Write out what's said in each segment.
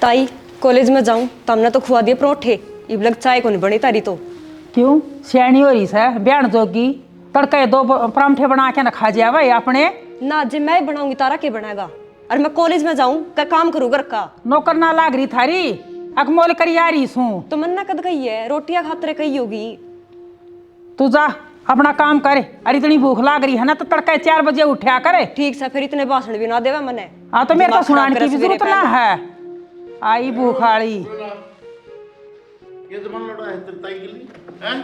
ताई कॉलेज में जाऊं तो हमने तो खुआ दिए परोठे, इब लग चाय को नहीं बनी तारी तो। क्यों सियाणी हो रही है ब्याण जोगी? तड़के दो परांठे बना के ना खा जाए भाई अपने। ना जे मैं बनाऊंगी तारा के बनाएगा? और मैं कॉलेज में जाऊं क्या काम करूँ घर का? नौकर ना लाग रही थारी अकमोल करी आ रही सू। तो मन्ना कद गई है, रोटियां खातरे कही होगी। तू जा अपना काम करे। अरे इतनी भूख लाग रही है ना तो तड़के 4 बजे उठा करे। ठीक से फिर इतने भाषण भी ना देवा मने। हाँ तो मेरे को सुनाने की भी जरूरत ना है। आई भूख आड़ी ये जमान लड़ा है तेरी ताई के लिए हैं?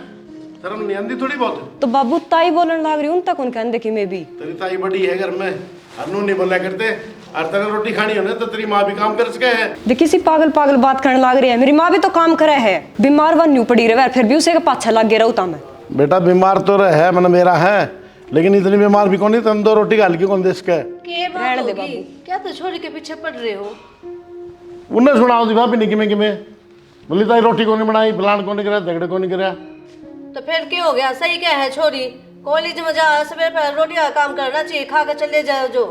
शर्म नहीं आंदी थोड़ी बहुत? तो बाबू ताई बोलने लाग रही हूं तक उन कहने कि मैं भी तेरी ताई बड़ी है घर में, अनु नहीं बोला करते। और तेरे रोटी खानी हो ना तो तेरी माँ भी काम कर सके है। देख किसी पागल पागल बात करने लाग रही है। मेरी माँ भी तो काम करे है, बीमार वन पड़ी रहे फिर भी उसे का पाछा लग गया रहता मैं। बेटा बीमार तो रहे मन मेरा है, लेकिन इतनी बीमार भी कौन नहीं। तुम 2 रोटी खा ली कौन देश का? रहने दे बाबू। क्या तो छोरी के पीछे पड़ रहे हो? उन्हें सुनाओ दी भाभी नहीं कि मैं बोली ताई रोटी को नहीं बनाई, प्लान को नहीं करा, झगड़े को नहीं करा। तो फिर क्या हो गया? सही क्या है छोरी? कॉलेज में जा सवेरे पहले रोटी का काम करना चाहिए, खा के चले जाओ। जो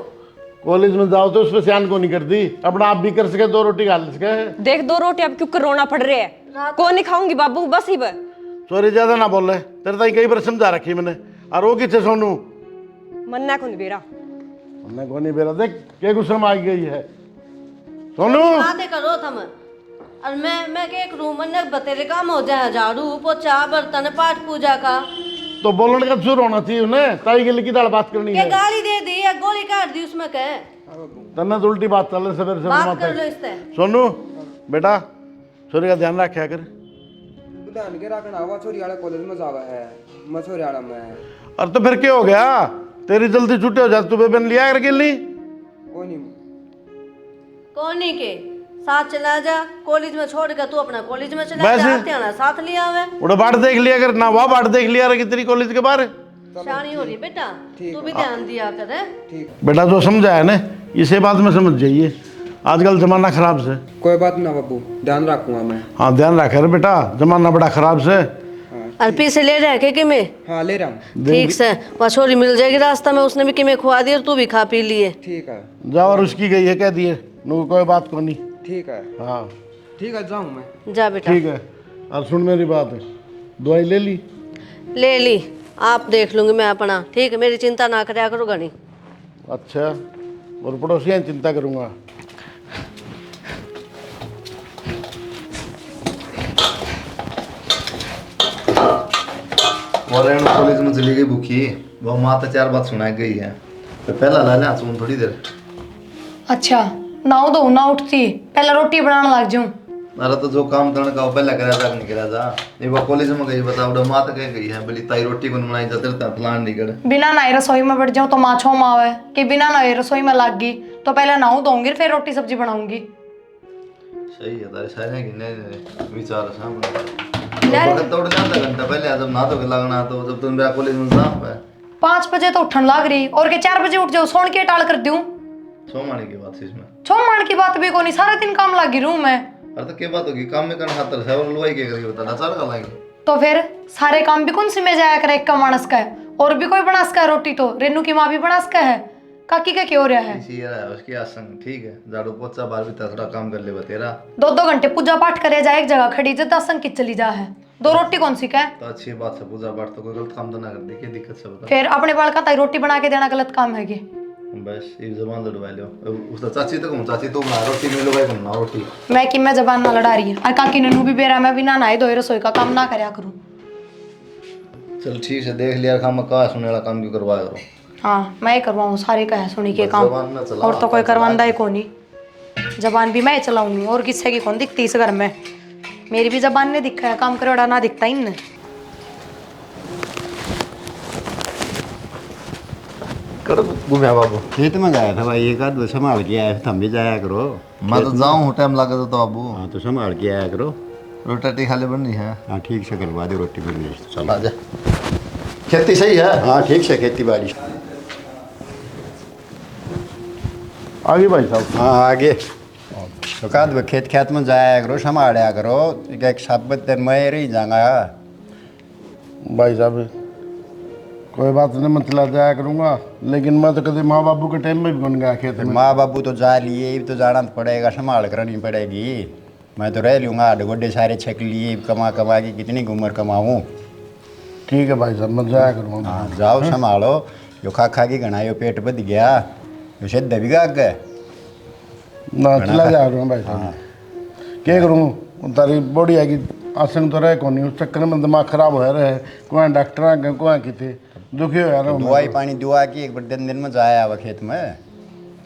कॉलेज में जाओ तो उसमें सियान को नहीं करती, अपना आप भी कर सके 2 रोटी खा सके। देख 2 रोटी अब क्यों रोना पड़ रहे है? कौन नहीं खाऊंगी बाबू बस ही बस। सॉरी ज्यादा ना बोल रहे, तेरे ताई कई बार समझा रखी मैंने। और वो किसे सोनू मन्ना को नहीं बेरा हमने को नहीं बेरा। देख क्या गुस्सा में आ गई है सोनू। बातें करो तुम और मैं क्या करूं? मन बतेरे काम हो जाए, झाड़ू पोछा बर्तन पाठ पूजा का। तो बोलने का शुरू होना चाहिए उन्हें। ताई के लिए की दाल बात करनी क्या है? गाली दे दी या गोली काट दी उसमें? कह तन्ने तो उल्टी बात चल रही सवेरे से बात कर लो इससे। सोनू बेटा छोरी का ध्यान रखा कर। ध्यान के रखना हुआ छोरी वाला कॉलेज में जावा है मछोरी वाला में। और तो फिर क्या हो गया? तेरी जल्दी छुट्टी हो जाती, तुम्हें बन लिया कर ली। कोई नहीं कौन नहीं के साथ चला जा, कॉलेज में छोड़ कर तू अपना कॉलेज में चला जा, आना साथ लिया हुआ। उड़ा बाट देख लिया कर ना, वहाँ बाट देख लिया कि तेरी कॉलेज के बाहर शानी हो रही बेटा, तू भी ध्यान दिया कर। ठीक बेटा जो समझा है ना इसे बात में समझ जाइए, आजकल जमाना खराब से। कोई बात ना बाबू, ध्यान रखूंगा मैं। हाँ ध्यान रखे रे बेटा, जमाना बड़ा खराब से। और पीछे ले रहे के मैं? हाँ ले रहा हूँ। ठीक से वहाँ छोरी मिल जाएगी रास्ता में, उसने भी कि मैं खुआ दी और तू भी खा पी लिए। ठीक है जाओ और उसकी गई है कह दिए, कोई बात को नहीं। ठीक है। हाँ ठीक है जाऊँ मैं। जा बेटा। ठीक है। और सुन मेरी बात, दवाई ले ली? ले ली, आप देख लूंगी मैं अपना। ठीक है, मेरी चिंता ना करया करो घनी। अच्छा और पड़ोसियाँ चिंता करूँगा। और कॉलेज में चली गई भूखी, वो माँ तो 4 बात सुना गई है। तो पहला ला ले सुन थोड़ी देर। अच्छा नाव दो ना उठती, पहले रोटी बनाने लग जाऊं। अरे तो जो काम करने का वो पहले करा था नहीं करा था। एक बार कॉलेज में गई बता उड़ा माँ तो कह गई है बोली ताई रोटी को बनाई जाते रहता प्लान नहीं करे। बिना नहाए रसोई में बैठ जाऊं तो माँ छो मावे कि बिना नहाए रसोई में लग गई तो पहले नहाऊं धोऊंगी फिर रोटी सब्जी बनाऊंगी। सही है तारे सारे की नहीं विचार सामने तो उठ जाता घंटा पहले जब ना तो लगना तो जब तुम मेरा कॉलेज में साफ है 5 बजे तो उठन लग रही और के 4 बजे उठ जाओ, सोन के टाल कर दूं। सोमाने की बात इसमें छो मान की बात भी कोनी, सारा दिन काम लगी रहूं मैं। अरे तो क्या बात होगी? काम में करना हाथ है और लुवाई क्या करेगी बता ना का लाएंगे तो फिर सारे काम भी कौन सी में जाया करे? एक का मानस का है और भी कोई बना सका है रोटी तो रेनू की माँ भी बना सका है। काकी का क्यों हो रहा है? इसी है उसकी आसन ठीक है, झाड़ू पोछा बाहर भी थोड़ा काम कर ले तेरा। 2-2 घंटे पूजा पाठ करे जाए एक जगह खड़ी जब दर्शन की चली जा है, 2 रोटी कौन सी का है? तो अच्छी बात है, पूजा पाठ तो कोई गलत काम तो ना कर दे, क्या दिक्कत से बता। फिर अपने बाल का ताई रोटी बना के देना गलत काम है कि? बस ये जबान लड़वा लो उसका चाची तो कहूँ चाची तो बना रोटी में लो भाई बना रोटी। मैं कि मैं जबान ना लड़ा रही है और काकी ननू भी बेरा मैं बिना नहाए धोए रसोई का काम ना करया करूं। चल ठीक है देख लिया काम का सुनने वाला काम क्यों करवाया करो। हाँ मैं ही करवाऊँ सारे का है सुनी के काम, जबान ना चला और तो कोई करवांदा ही को नहीं। जबान भी मैं चलाऊंगी और किससे की कौन दिखती इस घर में? मेरी भी जबान ने दिखा है, काम करोड़ा ना दिखता इन। कर घूमया बाबू खेत में गया था भाई, एक आध संभाल के आया था, हम भी जाया करो। मैं तो जाऊँ टाइम लगा तो बाबू। हाँ तो संभाल के आया करो। रोटी खाली बन रही है? हाँ ठीक से करवा दे रोटी बन गई। चल आ जा। खेती सही है? हाँ ठीक से खेती बाड़ी। आगे भाई साहब। हाँ आगे तो कहा खेत खेत में जाया करो, संभाला करो। एक सब दिन मैं रही जाऊंगा। भाई साहब कोई बात नहीं, मैं चला जाया करूँगा, लेकिन मैं तो कभी माँ बाबू के टाइम में भी बन गया खेत में। माँ बाबू तो जा लिए, तो जाना तो पड़ेगा, संभाल करनी पड़ेगी। मैं तो रह लूँगा, आठ गोडे सारे छक लिए, कमा कमा के कितनी उम्र कमाऊँ। ठीक है भाई साहब, मैं जाया करूँगा। हाँ जाओ संभालो, यो खा खा के घना यो पेट बद गया, यो सिद्ध भी गा गए ना चला जा रहा हूँ भाई साहब। क्या करूँ, तारी बॉडी आएगी आसन तो रहे कौन, उस चक्कर में दिमाग खराब हो रहा है। कोई डॉक्टर आ गए, कोई कितने दुखी हो यार। दवाई पानी दुआ की एक बार दिन में जाया हुआ खेत में।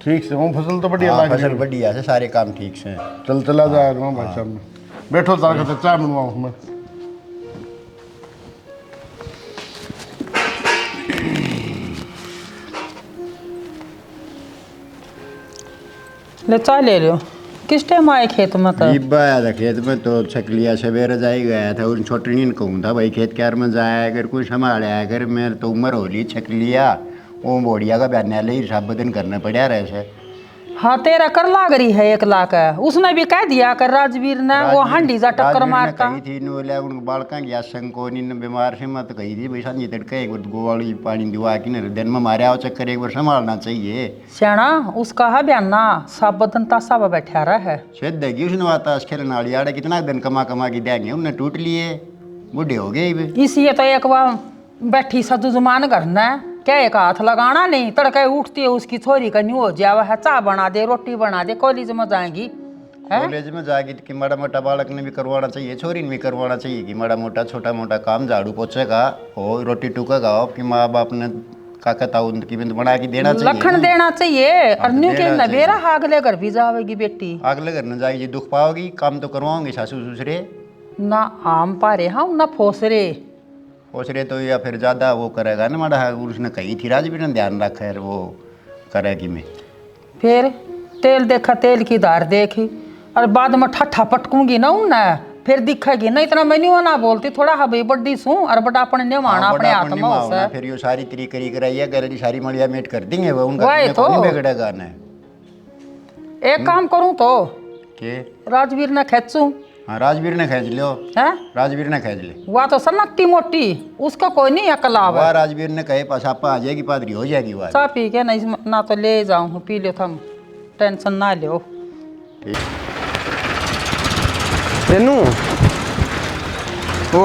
ठीक से वो फसल तो बढ़िया हाँ, लग फसल रही है। बढ़िया से, सारे काम ठीक से। चल चला जा रहा हूँ भाई साहब मैं। बैठो तार का चाय बनवाऊँ मैं। ले चाय ले लो। किस टाइम आए खेत में तो? इब्बा आया था खेत में तो छक लिया, सवेरे जा ही गया था। उन छोटनी ने कहूँ था भाई खेत क्यार में जाया अगर कुछ संभाल आया अगर, मेरे तो उम्र हो ली, छक लिया। वो बोड़िया का बयान ले हिसाब बदन करना पड़ा रहे से। हाँ तेरा कर लाग रही है 1 लाख है। उसने भी कह दिया कर राजवीर ने, वो हंडी जा टक्कर मारता। कही थी बोले उनको बालका गया संको नी बीमार से मत कही थी भाई संजी तड़के एक बार गोवाली पानी दुआ की न दिन में मारे आओ चक्कर एक बार संभालना चाहिए। श्याणा उसका है बयाना, सब बदन तासा पर बैठा रहा है। शायद देगी उसने वाता खेलने वाली आड़े कितना दिन कमा कमा के देंगे, उन्हें टूट लिए, बूढ़े हो गए। इसलिए तो एक बार बैठी सदु जुमान करना है, क्या एक हाथ लगाना नहीं। तड़के उठती है उसकी छोरी का न्यू हो जावा है, चाय बना दे, रोटी बना दे, कॉलेज में जाएगी। कॉलेज में जाएगी कि माड़ा मोटा बालक ने भी करवाना चाहिए, छोरी ने भी करवाना चाहिए कि माड़ा मोटा छोटा मोटा काम झाड़ू पोछे का हो, रोटी टूका का हो, कि माँ बाप ने काकता उनकी बिंद बना के देना चाहिए, लखन देना चाहिए। और न्यू के नवेरा अगले घर भी जाएगी बेटी, अगले घर न जाएगी, दुख पाओगी। काम तो करवाओगे सासू ससुरे ना आम पारे हम ना फोसरे। फोसरे तो या फिर ज़्यादा वो करेगा ना माड़ा। उसने कही थी राजवीर ने ध्यान रखा है वो करेगी में। फिर तेल देखा तेल की धार देखी, और बाद में ठट्ठा पटकूंगी ना उन्हें, फिर दिखेगी ना। इतना मैं ना बोलती, थोड़ा हाँ भाई बड्डी सू और बड़ा अपने निमाना अपने हाथ में होता है। फिर यो सारी तरी करी कराई है, गरड़ी सारी मलिया मेट कर देंगे वो, उनका वही तो। नहीं बिगड़ेगा ना। एक काम करूं तो के राजवीर ने खेचूं। हाँ राजवीर ने खेच लियो, है राजवीर ने खेच ले। वह तो सन्नती मोटी, उसका कोई नहीं अकलाव वह है। राजवीर ने कहे पासापा आ जाएगी, पादरी हो जाएगी वह। चाय पी के नहीं ना तो ले जाऊं, पी लो तुम, टेंशन ना लो। तेनू वो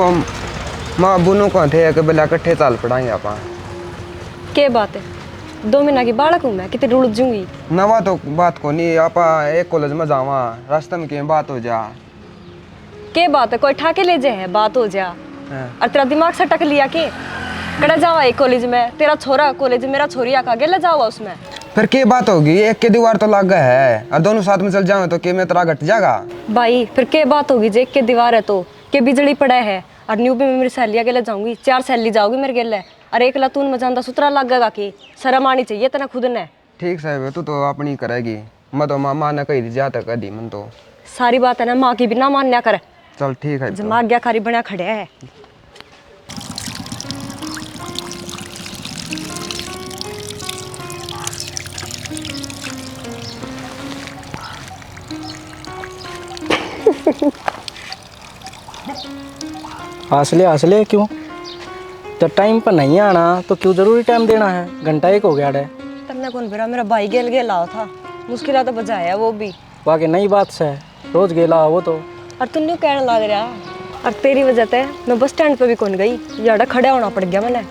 माँ बुनू को थे कि बेला कट्ठे चाल पड़ाएंगे आप। के बात है, 2 महीना की बालक हूँ मैं, कितनी रुड़ जूंगी। नवा तो बात को नहीं, आप एक कॉलेज में जावा, रास्ते में कहीं बात हो जा। के बात है, कोई ठाके ले जाए है, बात हो जा। और तेरा दिमाग सटक लिया के कड़ा जावा एक कॉलेज में, तेरा छोरा कॉलेज, मेरा छोरी आका गेला जावा उसमें। फिर क्या बात होगी, एक के दीवार तो लग गया है, और दोनों साथ में चल जाओ तो के में तेरा घट जाएगा। भाई फिर के बात होगी, जे के दीवार है तो के बिजली पड़ा है। और न्यू भी मैं मेरी सहेलियाँ गेले जाऊंगी, 4 सहेली जाओगी मेरे गेले, और एक लतून में जानता सुतरा लगेगा कि शर्म आनी चाहिए तना खुद ने। ठीक साहब, तू तो अपनी करेगी, मैं तो माँ ने कही जा तक कदी मन तो सारी बात है ना, माँ की भी ना मान्या करे। चल ठीक है। जमा गया खारी बना खड़े है। हंसले क्यों? जब टाइम पर नहीं आना तो क्यों जरूरी टाइम देना है? घंटा 1 हो गया है। तमने कौन फिरा, मेरा भाई गेल गेला हो था, मुश्किल तो बजाया वो भी। वाकई नई बात से रोज गेला वो तो। और तुम न्यू कहने लग रहा, और तेरी वजह से मैं बस स्टैंड पे भी कौन गई, यार खड़ा होना पड़ गया मैंने।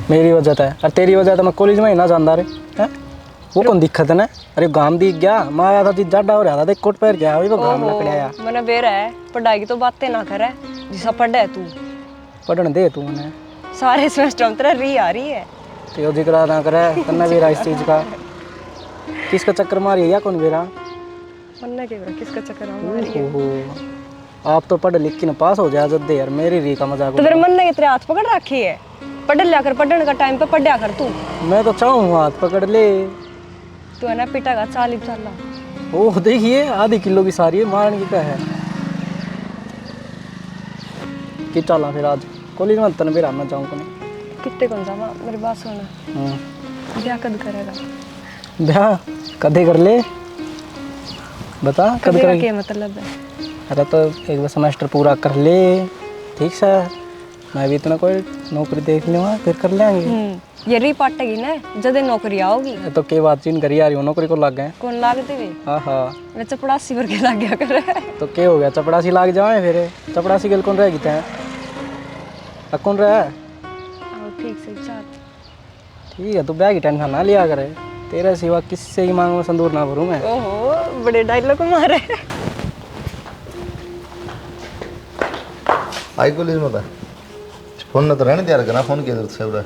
मेरी वजह है और तेरी वजह तो मैं कॉलेज में ही ना जानता रे है। वो कौन दिक्कत है ना? अरे गाम दिख गया, मैं आया था जाडा हो रहा था, देख कोट पैर गया वही वो गाम लकड़े आया। मैंने बेरा है, पढ़ाई की तो बातें ना करे, जिसा पढ़ा है तू पढ़न दे तू मैंने सारे सेमेस्टर में तेरा री आ रही है। तो यो जिक्र ना करे करना भी रहा इस चीज का। किसका चक्कर मारी है या कौन बेरा? मन्ना के बेरा किसका चक्कर आ रही है? ओहो, आप तो पढ़ लिख के ना पास हो जाए जद यार, मेरी री का मजाक। तो फिर मन्ना के तेरे हाथ पकड़ रखी है, पढ़ लिया कर, पढ़ने का टाइम पे पढ़ा कर तू। मैं तो चाहूँ हाथ पकड़ ले, तू है ना पिटा का 40 साल। ओह देखिए आधी किलो की सारी है, मारने की क्या है कि चला फिर आज कॉलेज में तन भी रहना चाहूँ कितने कौन सा मेरी बात सुन, ब्याह कद करेगा? ब्याह कदे कर ले बता, कद करेगा कर? क्या मतलब है? अरे तो एक बार सेमेस्टर पूरा कर ले, ठीक से मैं भी इतना कोई नौकरी देख लूँगा फिर कर लेंगे। ये री पाटेगी ना जब नौकरी आओगी। ये तो के बात चीन करी आ रही हो नौकरी को लग गए। कौन लागते वे? हाँ हाँ। मैं चपड़ासी वर्गे लग गया करे। तो क्या हो गया चपड़ासी लाग जाए फिर चपड़ासी गल कौन रहेगी तैं कौन रहा ठीक से चार। ठीक है तू ब्याह की टेंशन ना लिया करे तेरे सिवा किससे ही मांगो संदूर ना भरूँ मैं। ओहो बड़े डायलॉग मारे। आई कॉलेज में था फोन ना तो रहने दिया रखना फोन किया से उड़ा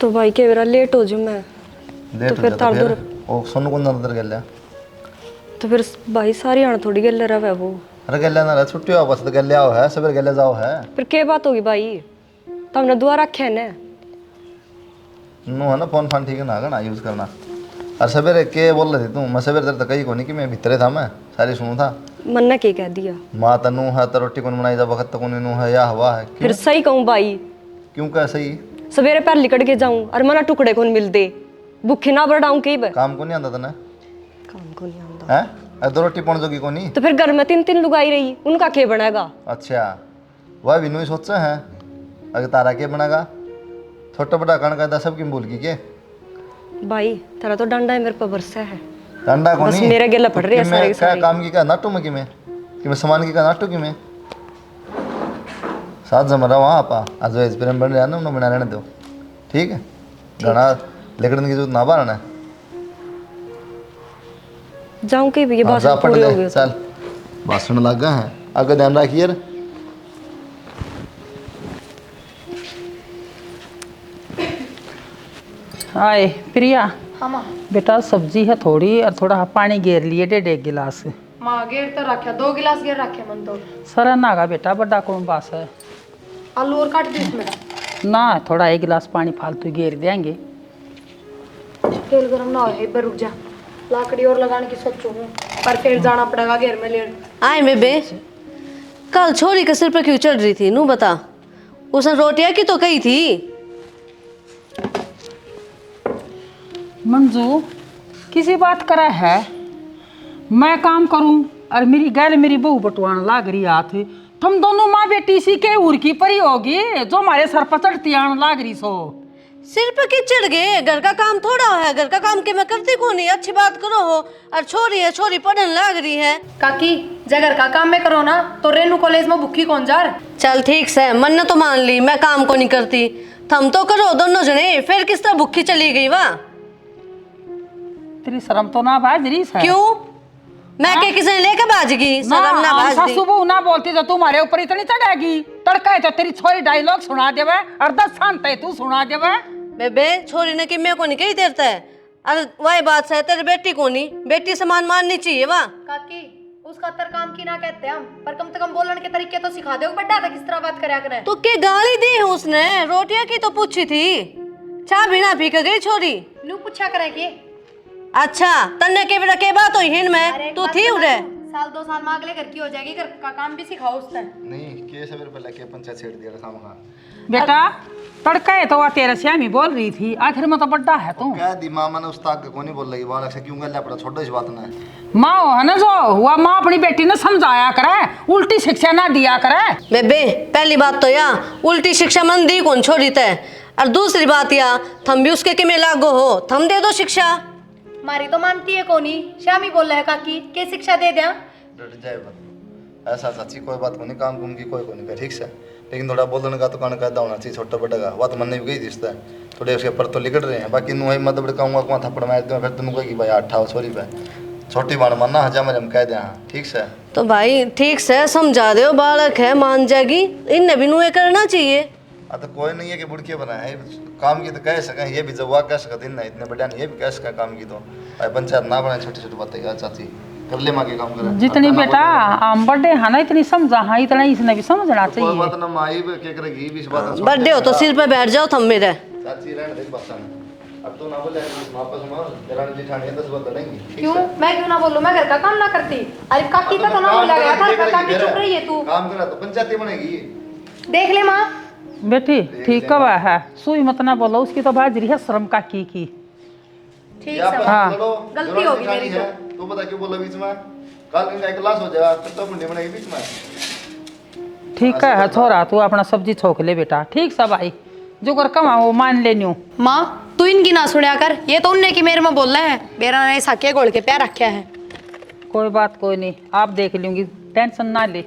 तो भाई के मेरा लेट हो जाऊँ मैं लेट तो फिर तार दूर ओ सोनू को अंदर गया ले तो फिर भाई सारी आना थोड़ी गल रहा है वो। अरे गया ना छुट्टी हो बस तो गया आओ है सवेरे गया जाओ है फिर क्या बात होगी भाई तुमने दुआ रखे है ना नो है ना फोन फान ठीक है ना ना यूज़ करना। और सवेरे के बोल रही थी तू मैं सवेरे तेरे तो कही को नहीं कि मैं भीतरे था मैं सारी सुनू था मन ने क्या कह दिया माँ तनू है तो रोटी कौन बनाई जब वक्त तक नू है या हवा है फिर सही कहूँ भाई क्यों क्या सही सवेरे पैर लिकड़ के जाऊं और मना टुकड़े कौन मिलते भूखे ना बढ़ाऊं कई बार काम को नहीं आंदा तने काम को नहीं आंदा है दो रोटी पौन जोगी को नहीं तो फिर घर में 3-3 लुगाई रही उनका क्या बनेगा। अच्छा वह भी नहीं सोचा है अगर तारा के बनेगा छोटा बड़ा कण का सब की बोल की के भाई तेरा तो डंडा है मेरे पर भरोसा है डंडा को बस नहीं मेरे गेला पड़ रही है सारे क्या काम की का नाटू में कि मैं सामान की का नाटू की मैं साथ जमा रहा वहाँ आपा आज वेज प्रेम बन रहा ना उन्होंने बना रहने दो ठीक है गाना लेकर की जरूरत ना बारना है जाऊं कहीं भी ये बात जा पढ़ पूरी हो ले गई चल भाषण लगा है आगे ध्यान रखिए हाय प्रिया हाँ माँ बेटा सब्जी है थोड़ी और थोड़ा पानी घेर लिए 1.5 गिलास। माँ गेर तो रखा 2 गिलास गेर रखे मन तो सरा नागा बेटा बड़ा कौन बास है आलू और काट दी इसमें ना थोड़ा 1 गिलास पानी फालतू घेर देंगे। तेल गरम ना हो एक बार रुक जा लाकड़ी और लगाने की सोचू हूँ पर फिर जाना पड़ेगा घेर में लेट। आए बेबे कल छोरी के सिर पर क्यों चढ़ रही थी नू बता उसने रोटियां की तो कही थी। मंजू किसी बात करा है मैं काम करूं और मेरी गैल मेरी बहू बटवान लाग रही हाथ तुम दोनों माँ बेटी सी के उर की परी होगी जो हमारे सर पर चढ़ती आन लाग रही सो सिर पे की चढ़ गए घर का काम थोड़ा है घर का काम के मैं करती कौन नहीं अच्छी बात करो हो और छोरी है छोरी पढ़ने लग रही है। काकी जगर का काम में करो ना तो रेनू कॉलेज में भूखी कौन जा रहा। चल ठीक से मन ने तो मान ली मैं काम को नहीं करती थम तो करो दोनों जने फिर किस तरह भूखी चली गई वाह तेरी शर्म तो ना बाज रही है क्यों मैं के किसी ने लेकर भाजगी शर्म ना भाज दी सुबह ना बोलती तो तुम्हारे ऊपर इतनी चढ़ेगी तड़का है तो तेरी छोरी डायलॉग सुना देवे और 10 शांत है तू सुना देवे। बेबे छोरी ने कि मैं को नहीं कही देरता है अरे वही बात है तेरी बेटी को नहीं बेटी समान माननी चाहिए वाह। काकी उसका तर काम की ना कहते हम पर कम से कम बोलने के तरीके तो सिखा दो बड्डा था किस तरह बात करया करे। तो के गाली दी है उसने रोटियां की तो पूछी थी चाय भी ना पी के गई छोरी नू पूछा करे कि अच्छा तन्ने के बेटा के बात हुई हिन में तू थी उड़े साल 2 साल में अगले घर की हो जाएगी घर का काम भी सिखाओ उसने नहीं के सवेरे पहले के पंचायत छेड़ दिया था वहाँ बेटा तड़का है तो वह तेरे श्यामी बोल रही थी आखिर में तो बड्डा है तू क्या दी माँ मैंने उस्ताद को नहीं बोल रही बालक से क्यों गया पड़ा छोड़ो इस बात ना माँ है ना जो हुआ माँ अपनी बेटी ने समझाया करे उल्टी शिक्षा ना दिया करे। बेबे पहली बात तो या उल्टी शिक्षा मन दी कौन छोड़ी तय और दूसरी बात या थम भी उसके कि में लागो हो थम दे दो शिक्षा मारी तो मानती है कोनी श्यामी बोल रहा है काकी के शिक्षा दे दिया डट जाए बात ऐसा सच्ची कोई बात को नहीं काम कुम की कोई को नहीं ठीक से लेकिन थोड़ा बोलने का तो कान का होना चाहिए छोटा बड़ा का बात मन भी गई दिखता है थोड़े उसके पर तो लिकट रहे हैं बाकी नु है मतलब कहूँगा कौन थप्पड़ मार दूँ फिर तुम कहेगी भाई अट्ठाओ छोरी पे छोटी बाण मानना हजार मेरे हम कह दें ठीक से तो भाई ठीक से समझा दो बालक है मान जाएगी इन्हें भी नुए करना चाहिए। तो कोई नहीं है कि बुड़के बना है काम की तो कह सकें ये भी जब कह सकते ना इतने बढ़िया नहीं ये भी कह सकें काम की तो भाई पंचायत ना बनाए छोटी छोटी बातें क्या चाची कर ले माँ के काम करें जितनी बेटा आम बर्थडे है ना इतनी समझा हाँ इतना इसने भी समझना कोई चाहिए। बात ना माई क्या करेगी इस बात बर्थडे हो तो सिर पे बैठ जाओ थम मेरे चाची रहने देख बात अब तो ना बोले वापस मार दरानी जेठानी 10 बात लड़ेंगी क्यों मैं क्यों ना बोलूं मैं घर का काम ना करती अरे काकी का तो ना बोला गया था काकी चुप रही है तू काम करा तो पंचायती बनेगी देख ले माँ बेटी ठीक कब है सुई मत ना बोलो उसकी तो बाजरी है शर्म का की ठीक है हाँ। गलती होगी मेरी तो तू बता क्यों बोला बीच में कल इनका क्लास हो जाएगा तो अपनी बनेगी बीच में ठीक है छोरा, तू अपना सब्जी छोक ले बेटा। ठीक सब भाई, जो कर कमा वो मान लेनी हूँ। माँ तू इनकी ना सुनिया कर, ये तो उनने की मेरे में बोल रहे हैं, मेरा ने साके गोल के प्यार रखा है। कोई बात कोई नहीं, आप देख लूंगी, टेंशन ना ले।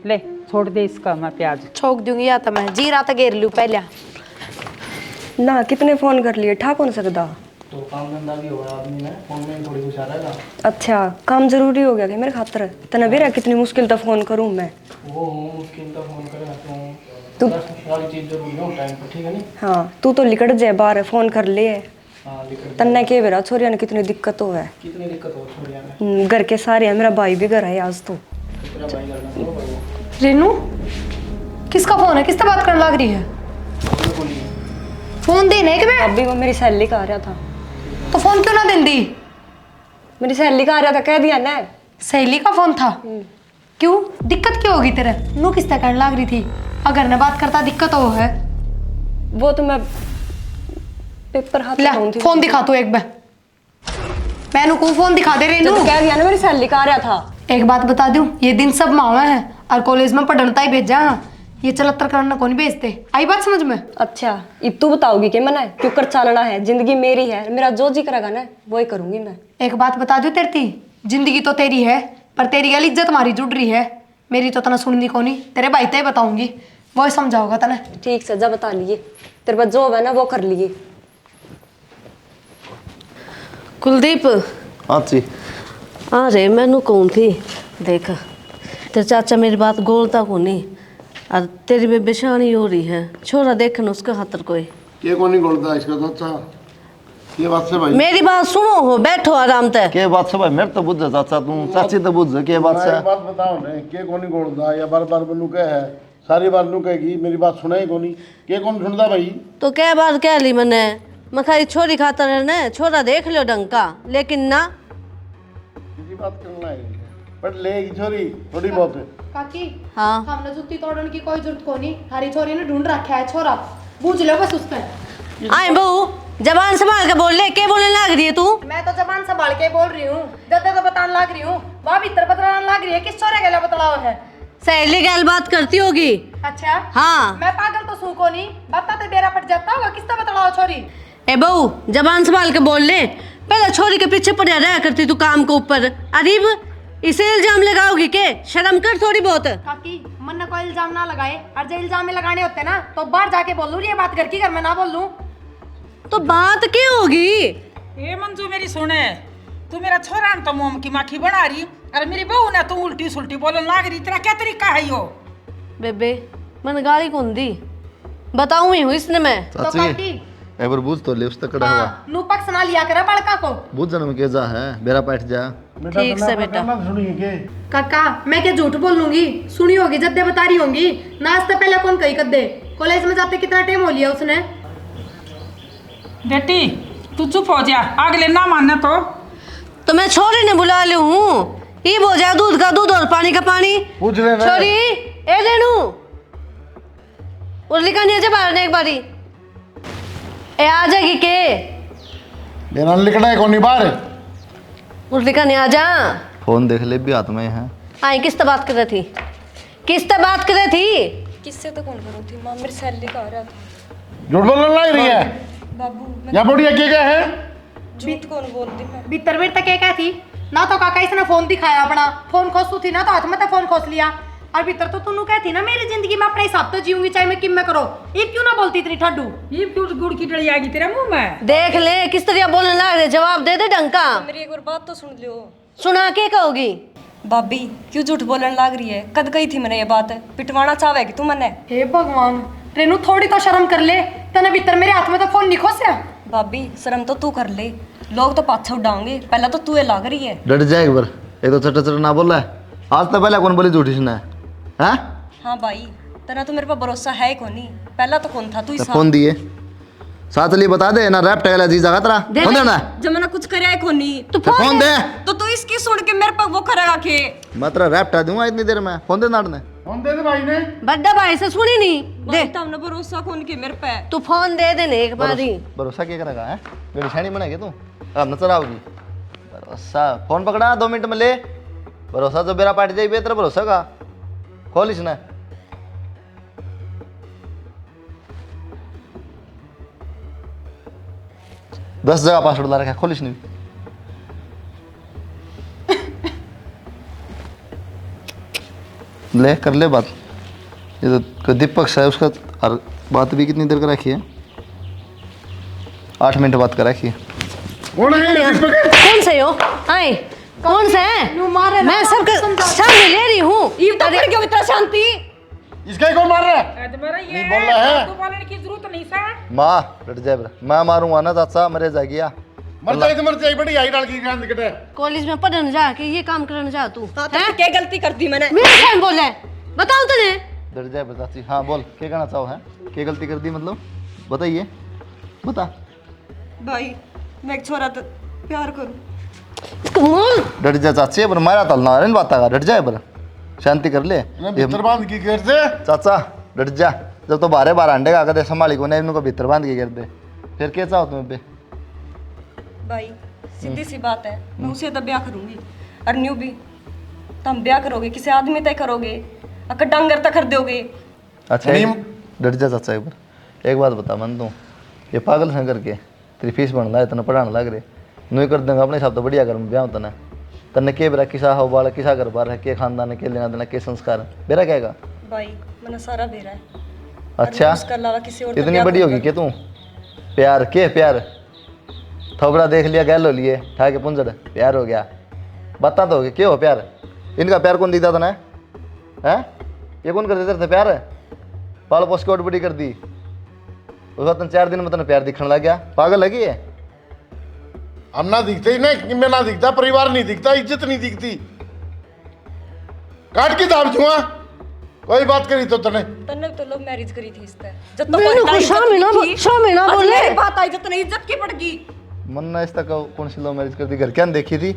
ले छोड़ दे इसका, मैं प्याज छोक दूंगी या तो मैं जीरा तो घेर लूँ पहले। ना कितने फोन कर लिए, ठा कौन सकता। तो काम धंधा भी होगा आदमी ने, फोन में थोड़ी कुछ आ रहेगा। अच्छा काम जरूरी हो गया कि मेरे खातर तना बेरा कितनी मुश्किल तो फोन करूँ मैं। वो मुश्किल तो फोन करेगा तू सारी चीज़ जरूरी हो टाइम पर, ठीक है नहीं। हाँ तू तो लिकट जाए बाहर फोन कर ले। हाँ लिख तन्ने के बेरा छोरिया ने कितनी दिक्कत हो है। कितनी दिक्कत हो छोड़िया में, घर के सारे हैं, मेरा भाई भी घर है आज तो। तेरा भाई करना तो भाई रेनू किसका फोन है, किससे बात करने लग रही है? फोन देने है कि मैं? अभी वो मेरी सहेली का आ रहा था। तो फोन क्यों ना दे दी? मेरी सहेली का आ रहा था, कह दिया ना। सहेली का फोन था? क्यों, दिक्कत क्या होगी तेरे? नू किससे करने लग रही थी? अगर न बात करता दिक्कत हो है। वो तो मैं पेपर हाथ ले लगाऊं थी। फोन दिखा तू एक बार, मैनू को फोन दिखा दे रही तो नू। कह दिया ना मेरी सहेली का आ रहा था। एक बात बता दूं, ये दिन सब मावा है और कॉलेज में पढ़नता ही भेजा, ये चलत्तर करना कौन भेजते? आई बात समझ में? अच्छा अब तू बताओगी कि मैंने क्यों कर चालना है, जिंदगी मेरी है, मेरा जो जी करेगा ना वो ही करूंगी मैं। एक बात बता दूं तेरी, जिंदगी तो तेरी है पर तेरी गल इज्जत हमारी जुड़ रही है, मेरी तो तना सुननी को नहीं, तेरे भाई ते बताऊंगी, वो ही समझाओगा तने। ठीक से जा बता लिए, तेरे पास जो है ना वो कर लिए। कुलदीप हाँ जी। अरे मैनू कौन थी देख, तेरे चाचा मेरी बात गोलता को नहीं, और तेरी में बेशानी हो रही है, छोरा देखन उसका खातर कोई के कौन नहीं बोलता इसका तो। अच्छा ये बात से भाई, मेरी बात सुनो, हो बैठो आराम से। के बात से भाई, मेरे तो बुझ चाचा तू, चाची तो बुझ के बात से। एक बात बताओ ने, के कौन नहीं बोलता या बार बार बनू कह है, सारी बार नू कहेगी मेरी बात सुना ही कोनी, के कौन सुनता भाई। तो क्या बात कह ली मैंने, मैं खाली छोरी खातर है ना, छोरा देख लो ढंग का, लेकिन ना किसी बात करना है पर लेगी छोरी थोड़ी बहुत है। काकी हाँ हमने जुत्ती तोड़ने की कोई जरूरत को नहीं, हरी छोरी ने ढूंढ रखा है छोरा, पूछ लो बस उससे। आए बहू जबान संभाल के बोल ले, क्या बोलने लग रही है तू? मैं तो जबान संभाल के बोल रही हूँ, जद्दे तो बताने लग रही हूँ, वहाँ भीतर बतलाने लग रही है, किस छोरे के लिए बतलाओ है? सहेली गैल बात करती होगी। अच्छा हाँ मैं पागल तो सू को नहीं, बताते बेरा पट जाता होगा, किससे बतलाओ छोरी? ए बहू जबान संभाल के बोल ले, पहले छोरी के पीछे पड़े रहा करती तू काम के ऊपर, अरीब इसे इल्जाम लगाओगी के? शर्म कर थोड़ी बहुत। काकी मन ने कोई इल्जाम ना लगाए, और जो इल्जाम में लगाने होते ना तो बाहर जाके बोल लूँ, ये बात घर की घर में ना बोल लूँ। तो बात क्या होगी? ए मंजू मेरी सुने, तू मेरा छोरा तो मोम की माखी बना रही, और मेरी बहू ने तू उल्टी सुल्टी बोलने लग रही, तेरा क्या तरीका है यो? बेबे मन गाली कौन दी, बताऊं ही हूँ इसने मैं। तो चाची काकी एक बार बुझ तो ले, उस तक कड़ा हुआ हाँ नू पक्ष ना लिया करे बड़का को। बुझ जन्म के जा है, बेरा बैठ जा। बेटा ठीक से बेटा। सुनिए के काका मैं क्या झूठ बोल लूंगी, सुनी होगी जद्दे बता रही होंगी, नाश्ते पहले कौन कही कर दे, कॉलेज में जाते कितना टाइम हो लिया उसने। बेटी तू चुप हो जा, अगले ना मानना तो मैं छोरी ने बुला ली हूँ, ये हो जाए दूध का दूध और पानी का पानी। पूछ लेना छोरी ए रेनू उर्ली का नीचे बाहर ने एक बारी ए आ जाएगी के? देना लिखना है कौन नहीं बाहर। उर्ली का नहीं आ जा। फोन देख ले भी हाथ में है। आई किससे बात कर रही थी, किससे बात कर रही थी? किससे तो कौन करूँ थी माँ, मेरी सहेली का आ रहा था। झूठ बोलने लग रही है बाबू या बुढ़िया क्या है। झूठ कौन बोल दी मैं। भीतर भीतर क्या क्या थी ना, तो काका इसने फोन दिखाया अपना, फोन खोसू थी ना तो हाथ में तो फोन खोस लिया, और भीतर तो तू कहती ना मेरी जिंदगी में अपने हिसाब तो जीऊंगी चाहे मैं किम में करो, ये क्यों ना बोलती इतनी ठड्डू? ये गुड़ की डली आएगी तेरे मुंह में। देख ले किस तरह बोलने लग रहे, जवाब दे दे ढंग का। मेरी एक और बात तो सुन लो। सुना के कहोगी? भाभी क्यों झूठ बोलने लग रही है, कद कही थी मैंने ये बात, पिटवाना चाहेगी तू मैंने। हे भगवान रेनू थोड़ी तो शर्म कर ले, तने भीतर मेरे हाथ में तो फोन नहीं खोसा। भाभी शर्म तो तू कर ले, लोग तो पाछा उड़ाओगे, पहला तो तू ये लाग रही है। डर जाए एक बार, ये तो चट चट ना बोल रहा है, आज तो पहले कौन बोली झूठी सुना है? हाँ हाँ भाई तेरा तो मेरे पर भरोसा है कौन नहीं, पहला तो कौन था तू ही साथ। फोन दिए साथ लिए बता दे ना, रैप टैगला जी जगह तेरा फोन देना जब मैंने कुछ कराया कौन नहीं तो फोन दे। तो तू इसकी सुन के मेरे पर वो करेगा के? मैं तेरा रैप टा दूंगा इतनी देर में, फोन दे नाटने। फोन दे भाई ने। बड्डा भाई से सुनी नहीं दे, भाई तुमने भरोसा कौन के मेरे पे? तू फोन दे देने एक बारी। भरोसा क्या करेगा है, मेरी छानी बनेगी तू, अब नजर आओगी। भरोसा फोन पकड़ा 2 मिनट में ले, भरोसा जो बेरा पाट जाए तेरा भरोसा का खोल इसने। 10 जगह पासवर्ड ला रखा है, खोलिश नहीं। ले कर ले बात। ये तो दीपक है उसका, और बात भी कितनी देर कर रखी है, 8 मिनट बात कर रखी है। कौन है दीपक? कौन से हो आए? कौन से है? मैं सबके सामने ले रही हूँ। क्यों इतना शांति? इसका ही कौन मार रहा है? नहीं बोल रहा है। माँ लट जाए बरा, मैं मारूंगा ना चाचा, मरे जाएगी। मर जाए तो मर जाए, बड़ी आई डाल की गांड कटे। कॉलेज में पढ़ने जा के ये काम करने जा तू हाँ, तो क्या गलती कर दी मैंने? मेरे साथ बोले बताओ तने। डर जाए बरा चाची। हाँ बोल, क्या कहना चाहो है? क्या गलती कर दी मतलब, बताइए, बता। भाई मैं एक छोरा तो प्यार करूं। कमोल डट जा चाची, पर मारा तलना है बात का, डट जाए बरा, शांति कर ले। भीतर बांध की कर दे चाचा डट जा, जब तो बारे बार अंडे का दे संभाली को नहीं, इनको भीतर बांध के कर दे, फिर क्या चाहो तुम्हें बे? भाई सीधी सी बात है, मैं उसे तो ब्याह करूंगी और न्यू भी। तुम ब्याह करोगे किसी आदमी तय करोगे, अगर डंगर तक कर दोगे। अच्छा डट जा चाचा, एक बात बता मन, तू ये पागल से करके तेरी फीस बन रहा है, तना पढ़ाने लग रहे, नहीं कर देंगे अपने हिसाब तो बढ़िया कर ब्याह तना। तने के बेरा किसा हो बाल, किसा घर बार है, के खानदान है, के लेना देना, के संस्कार है, बेरा कहेगा भाई मैंने सारा बेरा है। अच्छा उसके अलावा किसी और इतनी बड़ी होगी क्या तू? प्यार के प्यार, थोबड़ा देख लिया गैल हो लिए, ठा के पुंजड़ प्यार हो गया, बता तो होगे क्यों हो प्यार? इनका प्यार कौन दीता था ना है? ये कौन कर देते थे प्यार? पाल पोस के बड़ी कर दी, उस बात 4 दिन में तने प्यार दिखने लग गया, पागल लगी है। हम ना दिखते ही नहीं, मैं ना दिखता, परिवार नहीं दिखता, इज्जत नहीं दिखती, काट के दाम छुआ कोई बात करी तो तने। तन्ने तो लव मैरिज करी थी इससे, जब मैंने को शामिल ना बोले। मेरी बात आई जब इज्जत की पड़ गई। मन ना इस तक कौन सी लव मैरिज कर दी, घर क्या देखी थी?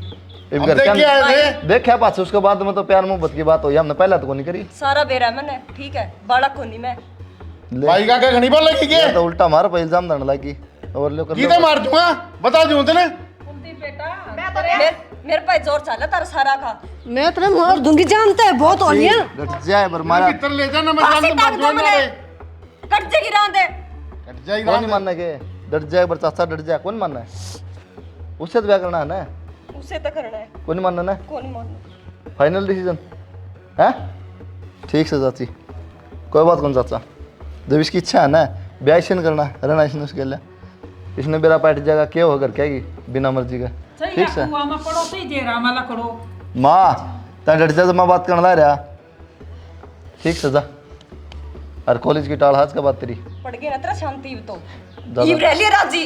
हम देख के आए थे। देखा पास उसके बाद में तो प्यार मोहब्बत की बात हुई, हमने पहले तो नहीं करी। सारा बेरा है मैंने, ठीक है बालक को नहीं मैं। भाई का घनी बोल लगी के तो उल्टा मार पे इल्जाम देने लगी, और लो कर की मार दूंगा, बता दूं तने। मेरे पे जोर चला तारा सारा का। मैं तेरे मार दूंगी, जानता है बहुत हो लिया। डट जाए पर मारा, भीतर ले जाना, मैं शाम को मार दूंगा रे। कट जाएगी रांदे, कट जाएगी कौन नहीं मानना के? डट जाए पर चाचा, डट जाए, कौन मानना है? उससे तो ब्याह करना है ना, उसे तो करना है। कौन नहीं मानना ना? कौन नहीं मानना? फाइनल डिसीजन है? ठीक से चाची, कोई बात कौन चाचा, जब इसकी इच्छा है ना ब्याह इसने करना रहना इसने, उसके लिए इसने बेरा पाट जाएगा, क्या होगा क्या की बिना मर्जी का, ठीक से। माँ ता डट जा, मैं बात करना ला रहा, ठीक से जा। और कॉलेज की टाल हाथ का बात तेरी पड़ गई ना तेरा शांति तो ज्यादा। ये रह लिया राजी।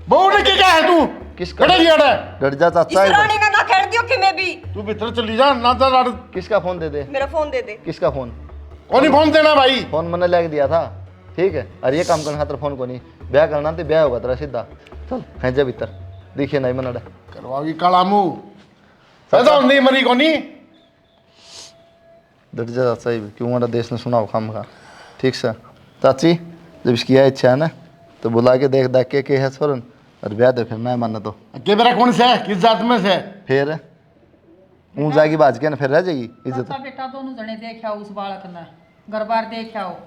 बहु ने क्या है तू? किसका? कड़े लिया है डट जा इस चाचा, रानी का ना खेल दियो कि मैं भी। तू भीतर चली जा ना, तो लड़। किसका फोन दे दे? मेरा फोन दे दे। किसका फोन? कौन फोन देना भाई? फोन मैंने लग दिया था, ठीक है। और ये काम करना खातर फोन को नहीं, ब्याह करना तो ब्याह होगा तेरा सीधा, चल खेच जा भीतर, दिखे नहीं मना करवागी काला मुंह, पैदा नहीं मरी कोनी। डट जा चाचा, क्यों हमारा देश ने सुनाओ खाम खा, ठीक से। चाची जब इसकी यह इच्छा है ना, तो बुला के देख के है सोरन, और ब्याह दे, फिर मैं मानना तो के मेरा कौन से है, किस जात में से? फिर ऊँ जाएगी बाज के ना, फिर रह जाएगी इज्जत। बेटा दोनों जने देखा उस बालक ने, घर बार देखा हो।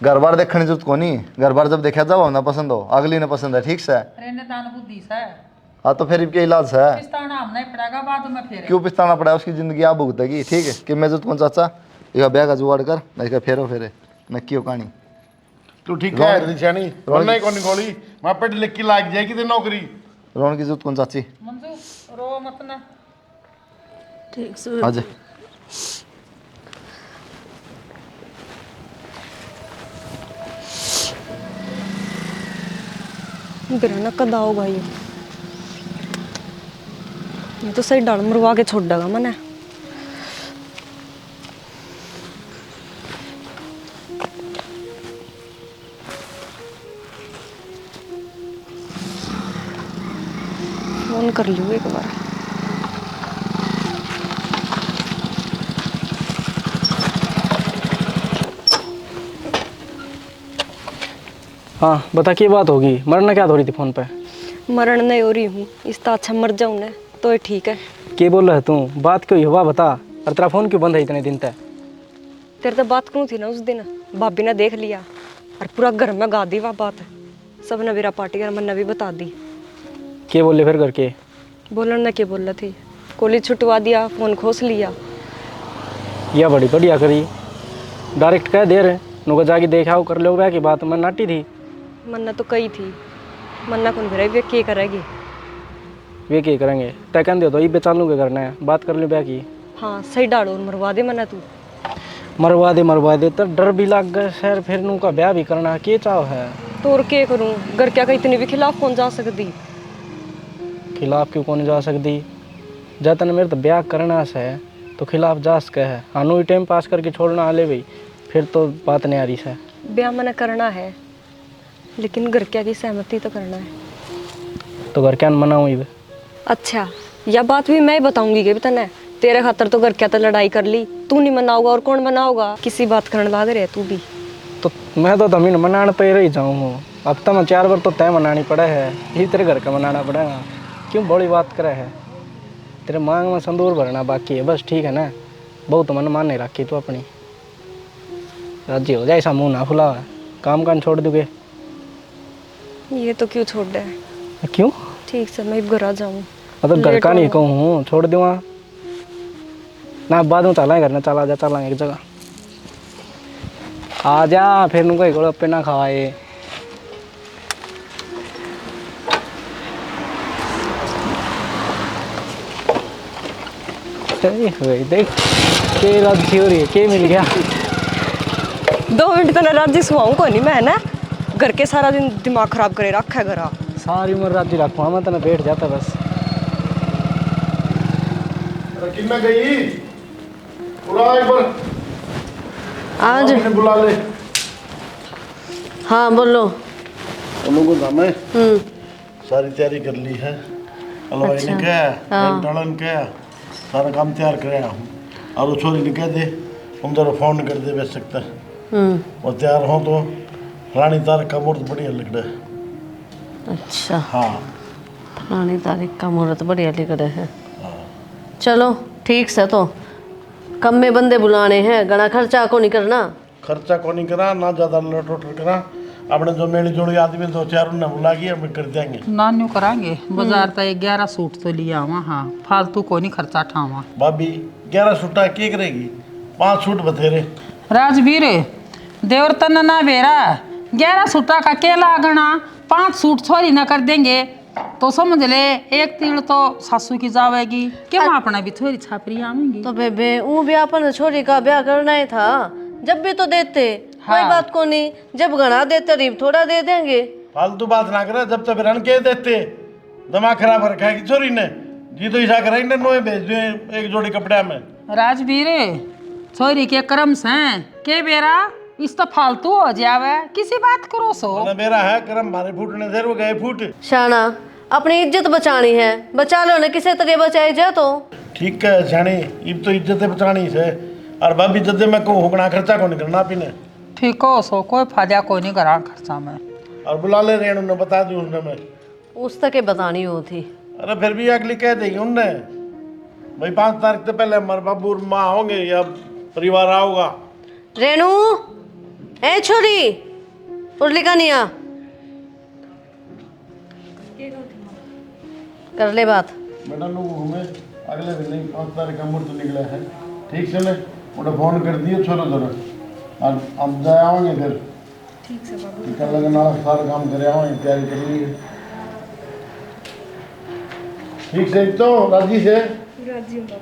घर बार देखने जरूरत को नहीं, घर बार जब देखा जाओ ना पसंद हो, अगली ने पसंद है, ठीक से। रहने दान बुद्धि से हाँ तो फिर क्या इलाज है? पिस्ताना हमने पड़ेगा बाद में, फिर क्यों पिस्ताना पड़ा, उसकी जिंदगी आप भुगतेगी, ठीक है। कि मैं जरूरत कौन चाचा, यह ब्याह का जुगाड़ कर, नहीं का फेरो फेरे नक्की हो कहानी। तू ठीक है निशानी, वरना ही कोनी गोली मैं पेट लिख के लाग जाएगी ते नौकरी। रोन की जरूरत कौन चाची? मंजू रो मत ना। ठीक से आ जा। गिरना कद आओ भाई, मैं तो सही डाल मरवा के छोड़ देगा मैंने। फोन कर लियो एक बार। हाँ बता क्या बात होगी, मरना क्या हो रही थी फोन पे? मरण नहीं हो रही हूँ, इसका अच्छा मर जाऊँ ना तो ठीक है। क्या बोल रहा है तू, बात क्यों हुआ बता, और तेरा फोन क्यों बंद है इतने दिन तक? तेरे तो बात क्यों थी ना उस दिन, भाभी ने देख लिया और पूरा घर में गा दी वह बात, सब ने मेरा पार्टी कर मन भी बता दी। क्या बोले फिर करके? बोलन ना क्या बोल रहा थी, कॉलेज छुटवा दिया, फ़ोन खोस लिया। यह बड़ी बढ़िया करी, डायरेक्ट कह दे रहे नुका जाके देखा हो कर लो ब्याह की बात। मैं नाटी थी मन्ना तो कही थी, मन्ना कौन करे वे क्या करेगी। वे क्या करेंगे तय कह दो तो ये बेचाल लूँ क्या करना है, बात कर लो ब्याह की। हाँ सही डालो और मरवा दे मन्ना तू। मरवा दे तो डर भी लग गए सर, फिर उनका ब्याह भी करना है, क्या चाव है? तो और क्या करूँ, घर क्या इतने भी खिलाफ कौन जा सकती। खिलाफ क्यों कौन जा सकती? जतन मेरे तो ब्याह करना से तो खिलाफ जा सके है, हानू ही टाइम पास करके छोड़ना हाले भाई, फिर तो बात नहीं आ रही है। ब्याह मना करना है, लेकिन घर क्या की सहमति तो करना है। तो घर क्या मनाऊँ? अच्छा यह बात भी मैं बताऊंगी कि तने, तेरे खातर तो घर क्या तो लड़ाई कर ली, तू नहीं मनाओगा और कौन मनाओगा। किसी बात करने लाग रहे तू भी। तो मैं तो तमीन मनाने पे रही जाऊँ, अब तो मैं 4 बार तो तय मनानी पड़ा है, यही तेरे घर का मनाना पड़ेगा। क्यों बड़ी बात करे है? तेरे मांग में संदूर भरना बाकी है बस, ठीक है ना? बहुत मन मान नहीं रखी तू अपनी, राजी हो जाए, ऐसा मुँह ना फुला, काम कान छोड़ दोगे। ये तो क्यों छोड़ दे? क्यों? ठीक से मैं घर आ जाऊँ। मतलब घर का नहीं कहूँ छोड़ दूँगा ना, बाद में चला घर में, चला जा चला एक जगह आ जा, फिर उनको एक गोलगप्पे ना खवाए। देख के राजी हो रही है, के मिल गया। 2 मिनट तो राजी सुहाऊँ को नहीं मैं ना, घर के सारा दिन दिमाग खराब करे रखा है घर। सारी उम्र राजी रखूँ मैं, तो बैठ जाता बस। कितना गई बुला एक बार, आज बुला ले। हाँ बोलो। उन लोगों का मैं सारी तैयारी कर ली है, हलवाई ने क्या टलन क्या सारा काम तैयार कराया हूँ, और वो छोरी ने कह दे तुम जरा फोन कर दे बेच सकता है और तैयार हो तो रानी तारीख का मुहूर्त बढ़िया लग रहा है। अच्छा हाँ रानी तारीख का मुहूर्त बढ़िया लिख रहे हैं। चलो ठीक से, तो कम में बंदे बुलाने हैं, घना खर्चा को नहीं करना। खर्चा को नहीं करा ना, ज़्यादा लटोटर करा, अपने जो मेरी जोड़ी आदमी 2-4 उन्हें बुला के हम कर देंगे। नान्यू करांगे बाजार तो 11 सूट तो लिया हुआ। हाँ फालतू को नहीं खर्चा ठावा। भाभी 11 सूटा के करेगी, 5 सूट बथेरे। राजवीर देवर तन ना बेरा 11 सूटा का केला गणा 5 सूट छोरी ना कर देंगे तो समझ ले, एक तीड़ तो सासू की जावेगी, क्यों अपना भी थोड़ी छापरी आवेंगी। तो बेबे वो भी अपन छोरी का ब्याह करना ही था, जब भी तो देते। कोई बात को नहीं, जब गणा देते रिब थोड़ा दे देंगे। फालतू बात ना करे, जब तक रन के देते दिमाग खराब रखा है कि छोरी ने जी तो ईसा कराई ने नोए भेज दे एक जोड़ी कपड़ा में। राजवीर छोरी के कर्म से के बेरा इस तो फालतू हो जावे, किसी बात करो सो। मेरा है कर्म मारे फूटने से वो गए फूट। शाना अपनी इज्जत बचानी है, बचा लो ना, किसी तरह बचाई जाए तो ठीक है जानी, इब तो इज्जत बचानी से, और भाभी जदे मैं को हुकना खर्चा को नहीं करना पीने। ठीक हो सो, कोई फायदा कोई नहीं करा खर्चा में। और बुला ले रेणु ने, बता दी उसने मैं उस तक बतानी हो थी। अरे फिर भी अगली कह देगी उनने भाई 5 तारीख से पहले हमारे बाबू और माँ होंगे या परिवार आओगा। रेणु ए छोरी उर्ली का निया कर ले बात। बेटा लोग घूमे अगले दिन नहीं, 5 तारीख का मुहूर्त निकला है, ठीक से ने उन्हें फोन कर दिए छोड़ो जरा, और अब जाए आएंगे फिर। ठीक से बाबू कल लगना सारा काम करे आएंगे, तैयारी कर ली है। ठीक से तो राजी से?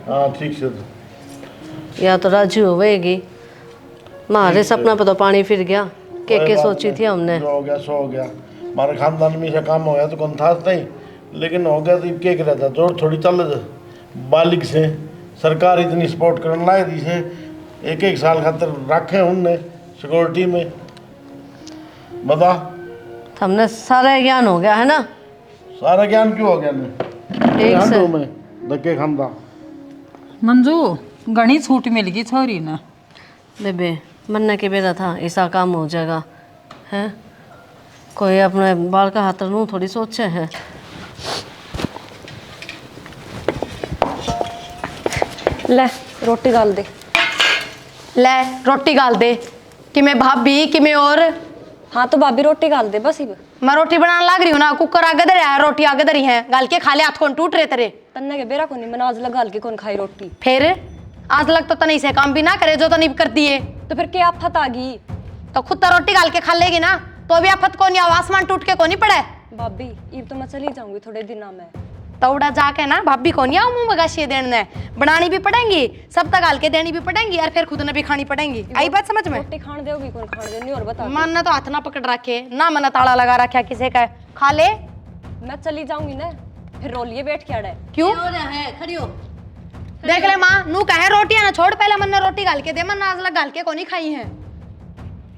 हाँ ठीक से। तो या तो राजी होवेगी, हमारे सपना पे तो पानी फिर गया। के सोची थी हमने, जो हो गया सो हो गया, हमारे खानदान में ऐसा काम हो गया तो कौन था नहीं, लेकिन हो गया तो क्या करा था, जोर थोड़ी चल बालिक से सरकार इतनी सपोर्ट करने लाए दी से, 1-1 साल खातर रखे उनने सिक्योरिटी में। बता हमने सारा ज्ञान हो गया है ना। सारा ज्ञान क्यों हो गया ने एक से में धक्के खानदा। मंजू घनी छूट मिल गई छोरी ने। बेबे मन्ना के बेरा था ऐसा काम हो जाएगा है, कोई अपने बाल का हाथ नू थोड़ी सोचे है। ले रोटी गाल दे। ले रोटी गाल दे कि मैं भाभी कि मैं और हाँ तो भाभी रोटी गाल दे बस। मैं रोटी बनाने लग रही हूँ ना, कुकर आगे धरे है, रोटी आगे धरी है, गाल के खा ले, हाथ कौन टूट रहे तेरे। तन्ने के बेरा को नहीं, मैंने आज लगा के कौन खाई रोटी। फिर आज लग तो तनी से काम भी ना करे जो तनी करती है। तो फिर क्या आफत आ गई? तो खुद तो रोटी गाल के खा लेगी ना, तो भी आफत को नहीं, आसमान टूट के को नहीं पड़े। भाभी ये तो मैं चली जाऊंगी थोड़े दिनों में। तौड़ा जाके ना भाभी को नहीं आऊँ मुँह में गाशिए देने, बनानी भी पड़ेंगी, सब तक गाल के देनी भी पड़ेंगी, और फिर खुद ने भी खानी पड़ेंगी। आई बात समझ में? रोटी खान दोगी कौन खान देनी? और बता। मन ने तो हाथ ना पकड़ रखे ना, मैंने ताला लगा रखा किसी का, खा ले। मैं चली जाऊंगी ना, फिर रोलिए बैठ के अड़े। क्यों है खड़ी हो। देख ले माँ, नू कहे रोटियां ना छोड़, पहले मन ने रोटी गाल के दे, मन आज लग गाल के को नहीं खाई है।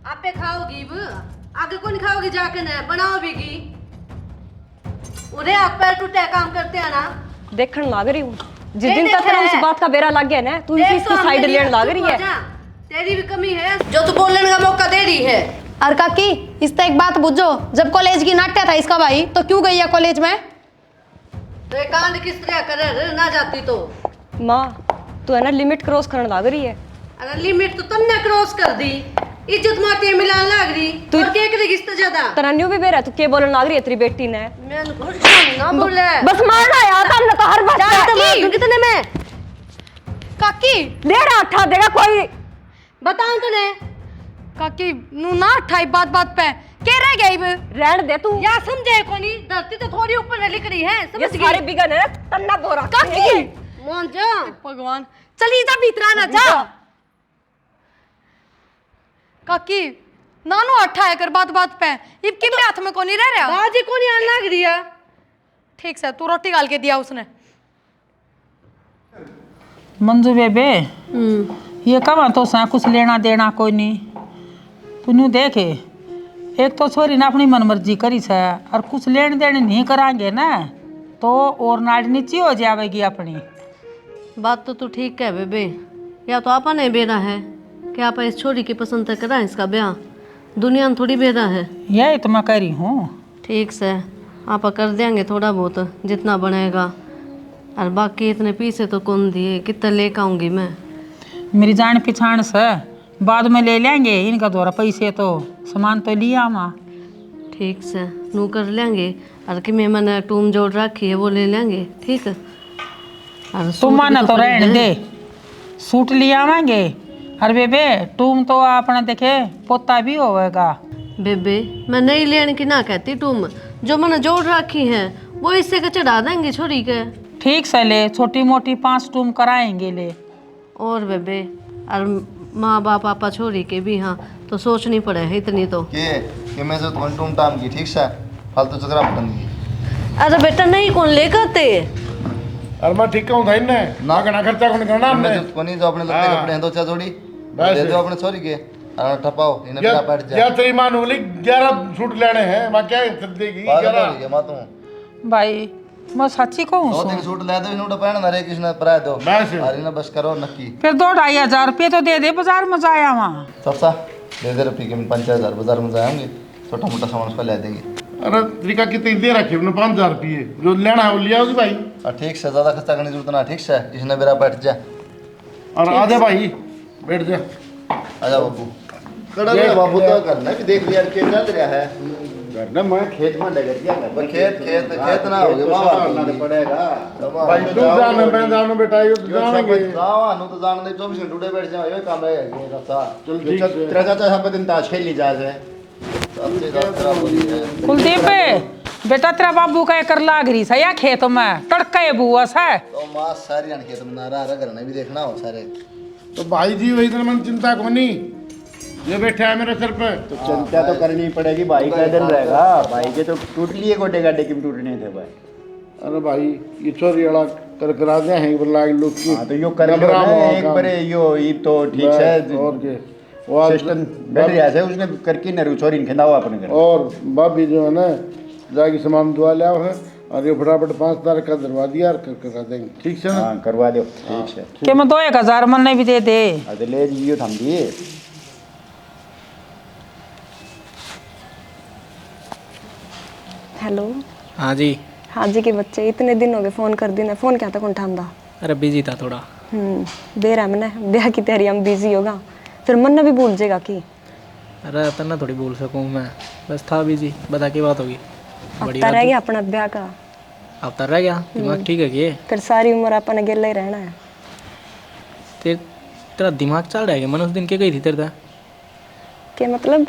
आपे खाओगी आगे कौन खाओगी जाके न बनाओ बीगी। उन्हें आप पैर टूटे काम करते हैं ना। देखने लग रही हूँ जिस दिन तक तेरा उस बात का बेरा लग गया ना, तू इसको साइड लेने लग रही है। तेरी भी कमी है जो तू बोलने का मौका दे रही है। और काकी इससे एक बात बुझो, जब कॉलेज की नाट्य था इसका भाई तो क्यों गई है कॉलेज में? तो ये कांड किस तरह करे ना जाती तो। माँ तू है ना लिमिट क्रॉस करने लग रही है। अरे लिमिट तो तुमने क्रॉस कर दी, इज्जत माटी मिलान लग रही। तू के किस तरह ज्यादा तेरा न्यू भी बेरा, तू के बोलने लग रही है तेरी बेटी ने। मैं ना बोले बस मारना यार, तुमने तो हर बात मार कितने में काकी दे रहा अठा देगा कोई। बताओ तूने। काकी नू ना अठाई बात बात पे के रह गई रहन दे तू। या समझे कोनी, धरती तो थोड़ी ऊपर लिख रही है, ये समझ गई। सारे बिगन है तन्ना बोरा। काकी मान जा भगवान, चली जा भीतर ना जा। काकी नानू अठा है कर बात बात पे, इब के में हाथ में को नहीं रह रहा। बाजी को नहीं आने लग रही है। ठीक से तू रोटी गाल के दिया उसने। मंजू बेबे ये कब तो सा कुछ लेना देना कोई नहीं। तू न्यू देखे, एक तो छोरी ने अपनी मन मर्जी करी है, और कुछ लेन देन नहीं कराएंगे ना तो और नाड़ नीची हो जाएगी अपनी। बात तो तू ठीक कह बेबे, या तो आपा ने बेरा है कि आप इस छोरी की पसंद तक करा इसका ब्याह, दुनिया में थोड़ी बेरा है। यही तो मैं कह रही हूँ। ठीक से आप कर देंगे थोड़ा बहुत जितना बनेगा, और बाकी इतने पीछे तो कौन दिए, कितना लेकर आऊँगी मैं। मेरी जान पहचान से बाद में ले लेंगे, इनका द्वारा पैसे तो सामान तो लिया माँ। ठीक से नू कर लेंगे, और कि मैंने टूम जोड़ रखी है वो ले लेंगे। ठीक है, और तुम माना तो रहने दे, सूट लिया आवेंगे। और बेबे टूम तो अपना देखे पोता भी होएगा। बेबे मैं नहीं लेने की ना कहती, टूम जो मैंने जोड़ रखी है वो इससे के चढ़ा देंगे छोरी के। ठीक से ले, छोटी मोटी 5 टूम कराएंगे ले। और बेबे और माँ बाप पापा छोरी के भी, हाँ तो सोचनी पड़े है इतनी तो। कि मैं जो तुम टूम टाम की ठीक से फालतू चक्रा पटन की। अरे बेटा नहीं कौन ले करते। अरे मैं ठीक हूँ भाई ने ना करना खर्चा कौन करना हमने। मैं को नहीं जो अपने लगते कपड़े हैं दो चार जोड़ी दे दो अपने छोरी के, ठपाओ इन्हें मेरा बैठ जा। या तेरी मां बोली 11 सूट लेने हैं, मैं क्या देगी 11 मां तू भाई मैं सच्ची कहूँ दो तीन सूट ले दो इन्होंने पहन ना रे किसने पराए दो बस अरे ना बस करो नक्की। फिर 2-2.5 रुपये तो दे दे, बाजार में जाया वहाँ। सबसा दे दे रुपये के 5000 बाजार में जाएंगे, छोटा मोटा सामान उसका ले देंगे। अरे तरीका कितनी दे रखी अपने 5000 रुपये जो लेना है वो लिया उस भाई। ठीक से ज्यादा खर्चा करने की जरूरत ना, ठीक से किसने मेरा बैठ जा। और आ जा भाई बैठ जा। आजा बाबू कड़ा ले बाबू तो करना भी देख लिया के चल रहा है करना मैं खेत में डगर गया मैं। खेत खेत खेत ना हो गया मावा करना पड़ेगा भाई तू जाना मैं जाना बेटा ये जानेंगे। गावा नु तो जान दे 24 घंटे उड़े बैठ जाओ, ये काम है ये रास्ता। चल ठीक है। तेरा चाचा सब दिन ताश खेल ली जा है। सबसे ज्यादा बोली है कुलदीप बेटा तेरा बाबू का कर लाग रही सया खेत में तड़के बुआ सा तो मां सारी अन खेत में ना रहा करना भी देखना हो सारे। तो भाई जी वही तो मन चिंता कोनी, ये बैठा है मेरे सर पे। तो चिंता तो करनी पड़ेगी, भाई का दिन रहेगा। भाई के तो टूट लिए गोटे गाडे की टूटने थे भाई। अरे भाई ये चोरी वाला कर करा दे हैं बोला लोग की। हां तो यो कर लो ना एक बारे यो ई तो ठीक है। और के वो सिस्टम बैठ रहा है उसने करके न चोरी खिंदावा अपने घर। और भाभी जो है ना जाके सामान दुआ लिया है, और ये फटाफट 5 तारीख का दरवा दिया और करा देंगे। ठीक है ना? हां करवा दो ठीक है। कि मैं 2-1000 मन नहीं भी दे दे। अरे ले जियो थम दिए। हेलो हाँ जी। हाँ जी के बच्चे इतने दिन हो गए फोन कर दी ना, फोन क्या तक उठांदा। अरे बिजी था थोड़ा। दे रहा मैंने ब्याह की तैयारी हम बिजी होगा, फिर मन भी भूल जाएगा कि अरे तना थोड़ी बोल सकूँ मैं, बस था बिजी। बता क्या बात होगी? हफ्ता रह गया अपना ब्याह का, हफ्ता रह गया, दिमाग ठीक है कि? फिर सारी उम्र अपन अकेले ही रहना है। तेरा दिमाग चल रहा है? मैंने उस दिन क्या कही थी तेरे से? क्या मतलब?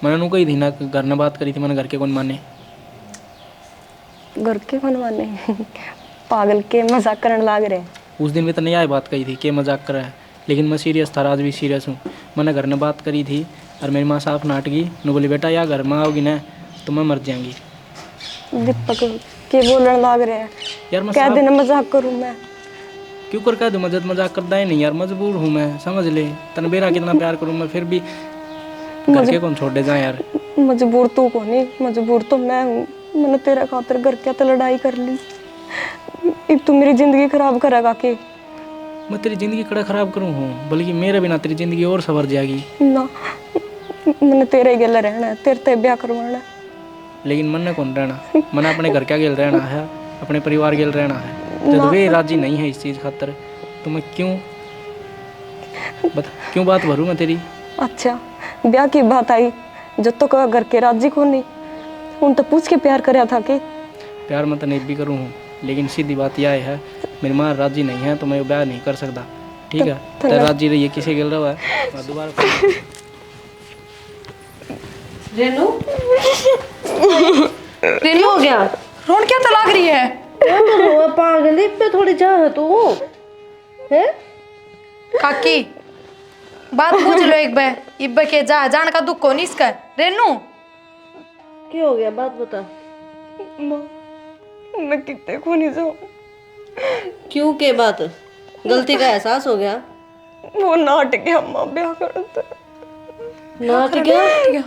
मैंने उनको कही थी ना, घर ने बात करी थी, मैंने घर के कौन माने? घर के कौन माने? पागल के मजाक करने लाग रहे। उस दिन भी तो नहीं आए बात कही थी कि मजाक कर रहा है, लेकिन मैं सीरियस था, आज भी सीरियस हूँ। मैंने घर ने बात करी थी और मेरी माँ साफ नाट गई, न बोली बेटा या घर में आओगी ना तो मैं मर जाऊंगी। दीपक के बोलने लाग रहे हैं यार मैं क्या दिन मजाक करूं मैं? क्यों कर कह दूँ? मजाक करता ही नहीं यार, मजबूर हूँ मैं, समझ ले। तन बेरा कितना प्यार करूँ मैं, फिर भी घर के कौन छोड़ दे जाए यार। मजबूर तू को नहीं, मजबूर तो मैं हूँ। मैंने तेरा खातिर घर क्या तो लड़ाई कर ली, अब तू मेरी जिंदगी खराब करेगा के? मैं तेरी ज़िंदगी कड़ा ख़राब करूँ हूँ, बल्कि मेरे बिना तेरी ज़िंदगी और सवर जाएगी ना। मैंने तेरे गले रहना है, तेरे ते ब्याह करवाना है। लेकिन मन ने कौन रहना? मैंने अपने घर क्या गेल रहना है, अपने परिवार गेल रहना है। जब वे राजी नहीं है इस चीज़ खातर तो मैं क्यों बात भरूँ मैं तेरी? अच्छा ब्याह की बात आई, जब तो कहा घर के राजी को नहीं, उन तो पूछ के प्यार कराया था कि? प्यार मैं तो नहीं भी करूँ हूँ, लेकिन सीधी बात यह है मेरी माँ राजी नहीं है तो मैं ब्याह नहीं कर सकता, ठीक है? तो राजी रही है, किसे गिल रहा है दोबारा। रेनू रेनू हो गया? रोन क्या तो लाग रही है? तो पागल पे थोड़ी जा तू है। काकी बात पूछ लो एक बार, इब्बे के जा जान का दुख को नहीं इसका। रेनू क्या हो गया, बात बता। मैं कितने को नहीं जाऊँ? क्यों के बात? गलती का एहसास हो गया? वो नाट गया अम्मा ब्याह करता। नाट गया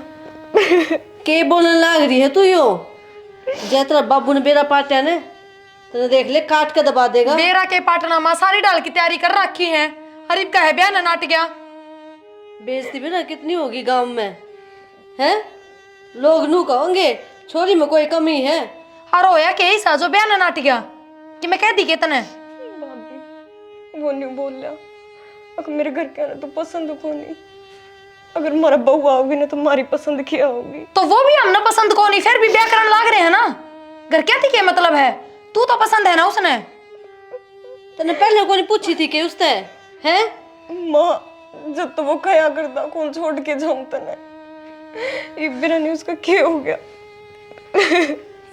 के बोलने लाग रही है तू? यो जैतरा बाबू ने बेरा पाटा ने तने देख ले, काट के दबा देगा। बेरा के पाटना माँ सारी डाल की तैयारी कर रखी है, हरीब का है ब्याह ना नाट गया। बेइज्जती भी ना कितनी होगी गांव में है? लोग नू कहोगे छोरी में कोई कमी है। और होया के ही साजो ब्याह ना नाट गया कि मैं कह दी के तने? भाभी वो नहीं बोल रहा, अगर मेरे घर के आना तो पसंद को नहीं, अगर हमारा बहू आओगी ना तो हमारी पसंद क्या होगी? तो वो भी हमने पसंद को नहीं, फिर भी ब्याह करने लाग रहे हैं ना। घर क्या थी, क्या मतलब है? तू तो पसंद है ना उसने? तने पहले को नहीं पूछी थी कि उसने है? माँ जब तो वो कया करता कौन छोड़ के जाऊं तने, ये बिना नहीं उसका क्या हो गया?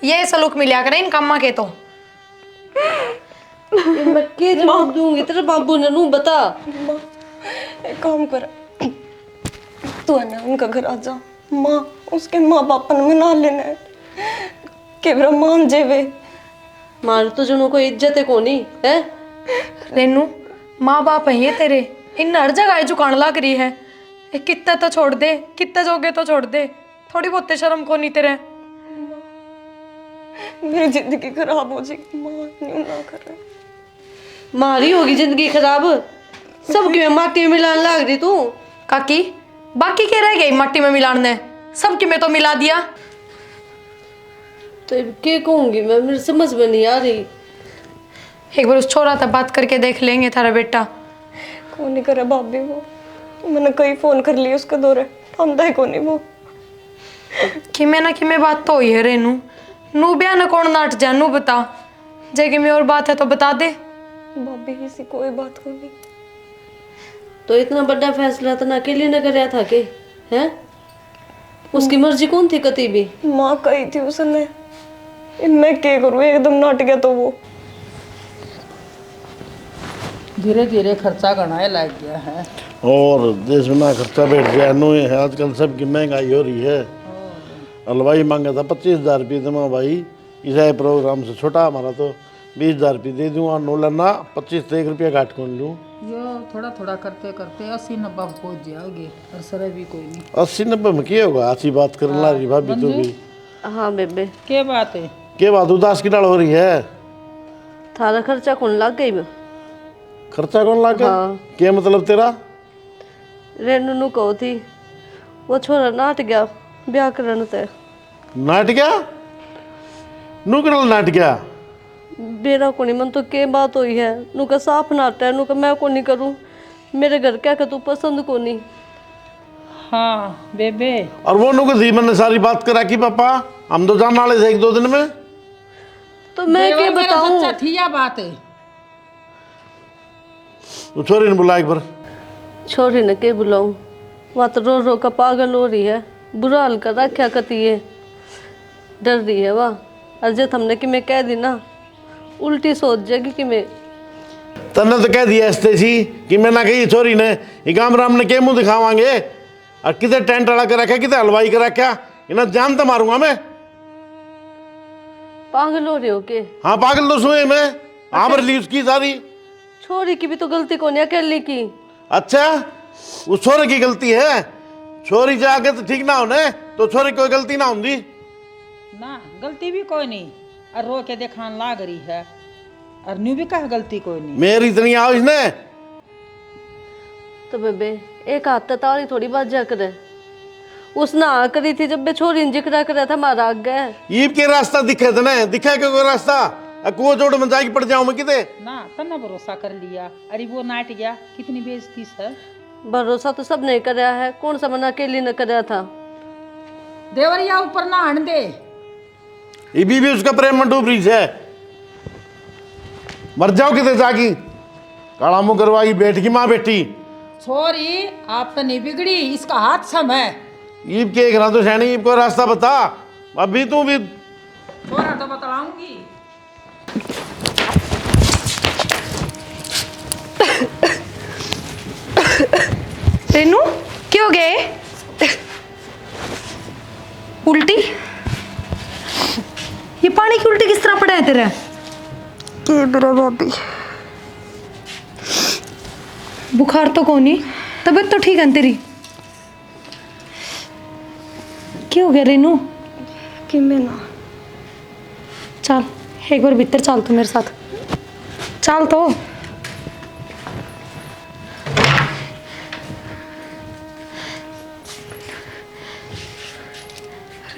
ये सलूक मिलिया करे इन कम्मा के तो। मैं के जवाब दूंगी तेरे बाबू ने? नू बता। माँ एक काम कर, तू है ना उनका घर आ जा। माँ उसके माँ बाप ने मना लेना है कि मान जेवे। मार तो जुनू को इज्जत है कोनी है? रेनू माँ बाप है ये तेरे, इन हर जगह झुकान लग रही है। कितना तो छोड़ दे, कितना जोगे तो छोड़ दे, थोड़ी बहुत शर्म को नहीं तेरे? मेरी जिंदगी खराब हो जाएगी माँ, नहीं ना कर रहे। मारी होगी जिंदगी खराब, सब क्यों माटी में मिलाने लाग रही तू? काकी बाकी के रह गई मट्टी में मिलाने, सबकी में तो मिला दिया। तो अब क्या कहूंगी मैं, मेरी समझ में नहीं आ रही। एक बार उस छोरा तक बात करके देख लेंगे थारा बेटा। कौन नहीं करे भाभी, वो मैंने कई फोन कर लिए उसके दौरे, थामदा ही को नहीं वो। किमे ना किमे बात तो हुई है रेनू, नू ब्याह न कौन नाट जा, नू बता जे में और बात है तो बता दे। भाभी किसी कोई बात को नहीं। तो इतना बड़ा फैसला तो अकेले न कराया था के हैं? उसकी मर्जी कौन थी कती भी? माँ कही थी उसने, मैं क्या करूँ, एकदम नाट गया तो वो। धीरे धीरे खर्चा गणाए लग गया है, और देश में ना खर्चा बैठ गया नो है। आजकल सबकी महंगाई हो रही है। हलवाई मांगा था 25,000 रुपये दमा भाई, ईसाई प्रोग्राम से छोटा हमारा तो 20,000 रुपये दे दूँगा, नो लेना 25 से 1 रुपया घाट कर लूँ। यो थोड़ा थोड़ा करते करते 80-90 पहुँच जाओगे, और सर भी कोई नहीं। 80-90 में क्या होगा? अच्छी बात करने ला रही भाभी तू भी। हाँ बेबे क्या बात है? क्या बात उदास की डाल हो रही है? थारा खर्चा कौन लग गई मैं? खर्चा कौन लागे? हाँ। क्या मतलब तेरा? रेनू नु कहो थी वो छोरा नाट गया ब्याह करने ते। नाट गया? नू करल नाट गया? बेरा को नहीं, मन तो के बात हुई है? नू का साफ नाट है, नू का मैं को नहीं करूँ, मेरे घर क्या का तू पसंद को नहीं। हाँ बेबे। और वो नुक थी मैंने सारी बात करा कि पापा हम तो जाने वाले थे 1-2 दिन में। तो मैं क्या बताऊं? सच्चा थी या बात है? तो छोरी ने बुला एक बार। छोरी ने के बुलाऊं? वह तो रो रो का पागल हो रही है, बुरा हाल कर रखा कती है, डर रही है वह। अजय हमने कि मैं कह दी ना उल्टी सोच जाएगी कि मैं। तन्ने तो कह दिया ऐसे सी कि मैं ना कही छोरी ने ये काम राम ने के मुंह दिखावांगे और किधर टेंट अड़ा के रखा किधर हलवाई के रखा इन्हें जान तो मारूंगा मैं। पागल हो रहे हो के? हाँ पागल तो सुए मैं आबर ली उसकी सारी। छोरी की भी तो गलती को नहीं अकेली की। अच्छा उस छोरे की गलती है? छोरी जाके तो ठीक ना होने तो छोरी कोई गलती ना होंगी ना, गलती भी कोई नहीं। और रो के देखान लाग रही है और न्यू भी कहा गलती कोई नहीं। मेरी इतनी आओ इसने। तो बेबे एक हाथ ताली थोड़ी बात जा करे। उसने आ करी थी जब बे छोरी ने जिक्र करा था मारा आग गए। ईब के रास्ता दिखे थे ना दिखा के कोई रास्ता कुआ जोड़ में जाके पड़ जाऊं मैं किते ना तन्ना भरोसा कर लिया। अरे वो नाट गया कितनी बेइज्जती सर। भरोसा तो सब ने कराया है, कौन सा मना अकेली ने कराया था? देवरिया ऊपर ना आन दे। ये भी उसका प्रेम में डूब रही है। मर जाओ किते जाकी काला मुंह करवाई बैठ की माँ बेटी। छोरी आप तो नहीं बिगड़ी, इसका हाथ सम है। ईब के एक तो सैनी ईब को रास्ता बता। अभी तू भी छोरा तो बतलाऊंगी। रेनू क्यों गए? उल्टी? ये पानी की उल्टी किस तरह पड़ा है तेरा? भाभी बुखार तो कौन ही, तबीयत तो ठीक है तेरी। क्यों हो गया रेनू? कि मैं ना चल एक बार भीतर चल तू मेरे साथ, चल तो।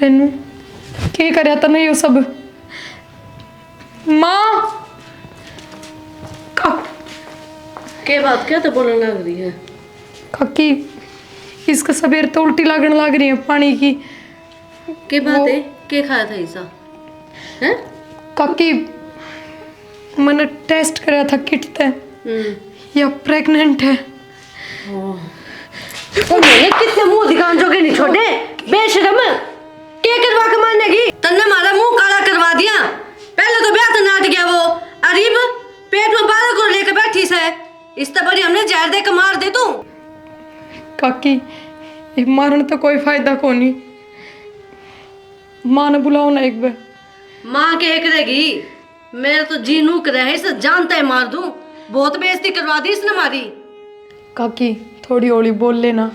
रेनू क्या करया तो नहीं हो सब? माँ के बात क्या तो बोलने लग रही है? काकी इसका सवेर तो उल्टी लगने लग रही है पानी की। के बात है? के खाया था ऐसा हैं? काकी मैंने टेस्ट कराया था किट ते या प्रेग्नेंट है। तो मैंने कितने मुंह दिखान जोगे नहीं छोड़े बेशरम। क्या करवा के मानेगी? तन्ने मारा मुंह काला करवा दिया। पहले तो ब्याह तो नाट गया वो। अरीब पेट में बालक को लेकर बैठी से इस बड़ी हमने जहर दे के मार दे तू। काकी ये मारने तो कोई फायदा को नहीं। माँ ने बुलाओ ना एक बार। माँ के करेगी? मेरा तो जी नू करे है, इसे जानता है मार दूं। बहुत बेइज्जती करवा दी इसने मारी। काकी थोड़ी हौली बोल लेना,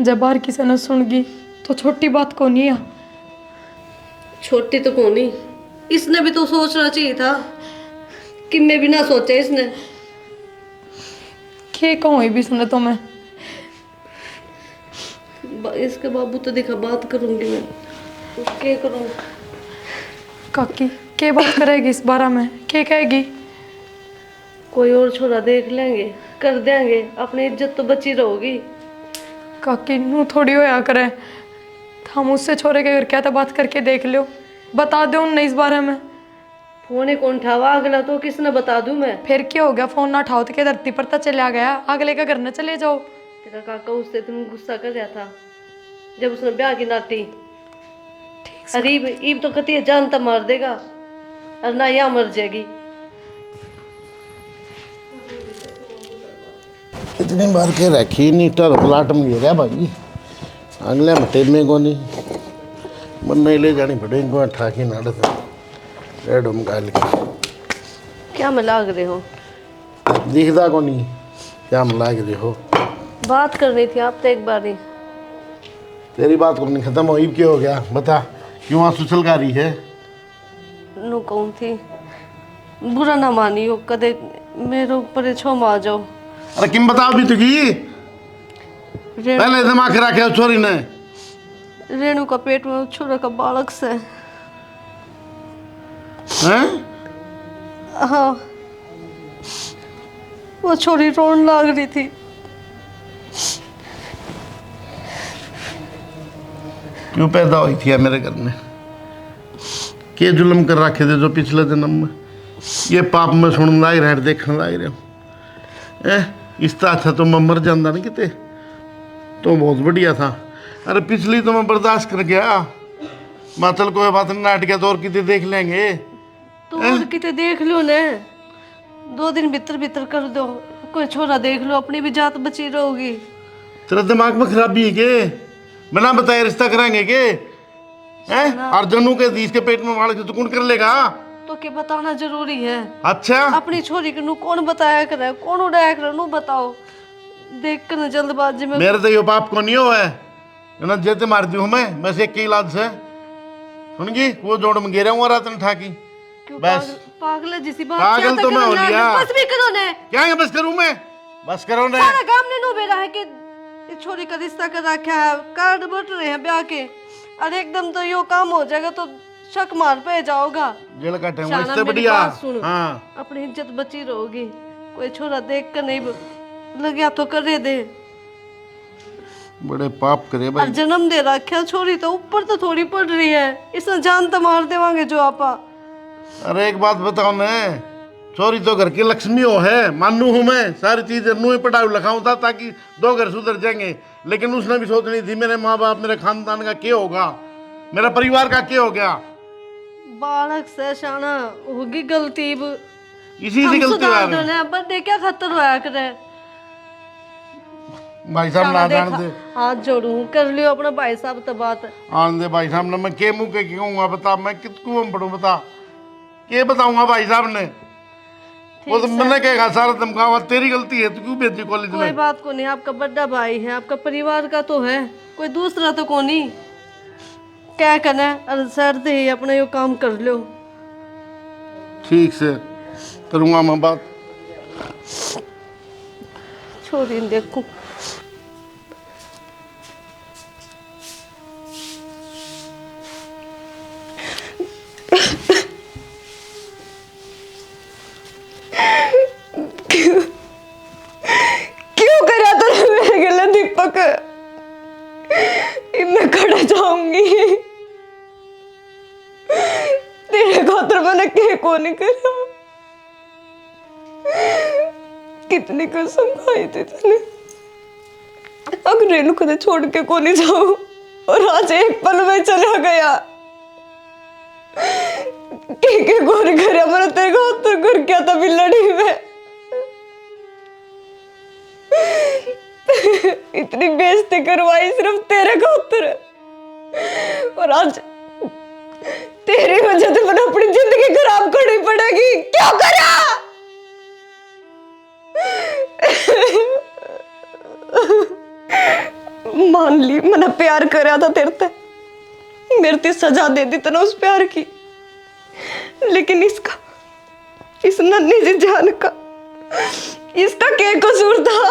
जब बाहर किसी ने सुन गई तो छोटी बात को नहीं है। छोटी तो कौनी, इसने भी तो सोचना चाहिए था कि मैं भी ना सोचे इसने। क्या कहूँ भी सुने तो मैं इसके बाबू तो देखा बात करूंगी मैं, क्या करूं? काकी क्या बात करेगी इस बारे में? क्या कहेगी? कोई और छोरा देख लेंगे, कर देंगे, अपनी इज्जत तो बची रहोगी। काकी नू थोड़ी होया करे, हम उससे छोरे के घर क्या तो बात करके देख लो, बता दो उन्हें इस बारे में। फोन कौन उठावा? अगला तो किसने बता दूं मैं? फिर क्या हो गया? फोन ना उठाओ तो क्या धरती पर तो चला गया? अगले का घर न चले जाओ। तेरा काका उससे तुम गुस्सा कर रहा था जब उसने ब्याह की नाटी। अरे ईब तो कती जान तो मार देगा और ना यहाँ मर जाएगी। कितनी बार के रखी नहीं टर प्लाट में गिरा भाई अगले मटे में को नहीं मन नहीं ले जानी पड़ेगी ठाकी नाड़ था रेड हम गाल के क्या में लाग रहे हो? दिखता को नहीं क्या हम लाग रहे हो? बात करनी थी आप तो एक बार ही। तेरी बात करनी खत्म हो ईब क्या हो गया बता क्यों आंसू छलका रही है? नु कहूँ थी बुरा ना मानियो, कदे मेरे ऊपर छोम आ जाओ। अरे किम बताओ भी तुकी पहले दिमाग रखे छोरी ने। रेणु का पेट में छोरा का बालक से। हैं? हाँ वो छोरी रोने लग रही थी। क्यों पैदा हुई थी मेरे घर में? के जुल्म कर रखे थे जो पिछले जन्म में? ये पाप में सुन लाग रहे देखने लाग रहे हो। इस तरह अच्छा तो मैं मर जाता ना किते, तो बहुत बढ़िया था। अरे पिछली तो मैं बर्दाश्त कर गया, मैं चल कोई बात नहीं, नाटक तो और कितने देख लेंगे। तो और कितने देख लो ने, 2 दिन भीतर भीतर कर दो, कोई छोरा देख लो, अपनी भी जात बची रहोगी। तेरा दिमाग में खराबी है के? बिना बताए रिश्ता कराएंगे के? हैं? और जनू के दीस के पेट में मार के तो कौन कर लेगा? तो क्या बताना जरूरी है? अच्छा अपनी छोरी के नू कौन बताया करे, कौन उड़ाया करे, नू बताओ। देख कर न जल्दबाजी में मेरे तो ये पाप को नहीं हो है ना, जेते मार दी हूँ मैं से एक के इलाज से सुनगी वो जोड़ में गिरा हूँ रात ठाकी। बस पागल है जिसी बात पागल तो मैं हो लिया। बस भी करो ने, क्या है बस करूँ मैं? बस करो ने। सारा काम ने नो बेरा है कि इस छोरी का रिश्ता कर रखा है, कार्ड बट रहे हैं ब्याह के, और एकदम तो यो काम हो जाएगा तो शक मार पे जाओगा। जेल काटे शाना इससे मेरी बढ़िया। बात सुनो, हाँ अपनी इज्जत बची रहोगी। कोई छोरा देख कर नहीं लगे तो करे दे। बड़े पाप करे और भाई। जन्म दे रखा छोरी तो ऊपर तो थोड़ी पड़ रही है, इसने जान तो मार देवांगे जो आपा। अरे एक बात बताओ ने, चोरी तो घर की लक्ष्मी हो है, मानू हूँ मैं, सारी चीजें नू ही पढ़ाऊ लिखाऊं था ताकि 2 घर सुधर जाएंगे। लेकिन उसने भी सोचनी थी मेरे माँ बाप, मेरे खानदान का क्या होगा, मेरा परिवार का क्या हो गया। बालक से शाना होगी गलती, इसी से गलती हो रही है। बर्थडे क्या खतर होया करे। भाई साहब ना जान दे, हाथ जोड़ू कर लियो अपना भाई साहब तो बात। आन दे भाई साहब ने, मैं के मुंह के कहूँगा बता, मैं कितकू में पढ़ूँ बता, के बताऊंगा भाई साहब ने? वो तो मैंने कहेगा सारा धमकावा, तेरी गलती है, तू क्यों भेजी कॉलेज कोई में? बात को नहीं, आपका बड़ा भाई है, आपका परिवार का तो है, कोई दूसरा तो को नहीं। क्या करना है, अरे सर दे अपना यो काम कर लो। ठीक से करूँगा मैं बात। छोरी देखू क्यों करा तूने मेरे गले दीपक? मैं खड़ा जाऊंगी, तेरे खातर मैंने के को नहीं करा। कितनी कसम खाई थी तूने, अगर रेनू कदे छोड़ के को नहीं जाऊं, और आज एक पल में चला गया। के गोरी करे मैंने तेरे खातर कर क्या था बिल्लड़ी में। इतनी बेइज्जती करवाई सिर्फ तेरे खातर, और आज तेरी वजह से मैंने अपनी जिंदगी खराब करनी पड़ेगी। क्या करा? मान ली मैंने प्यार करा था तेरे ते, मेरे ते सजा दे दी तना उस प्यार की, लेकिन इसका, इस नन्ही सी जान का, इसका क्या कसूर था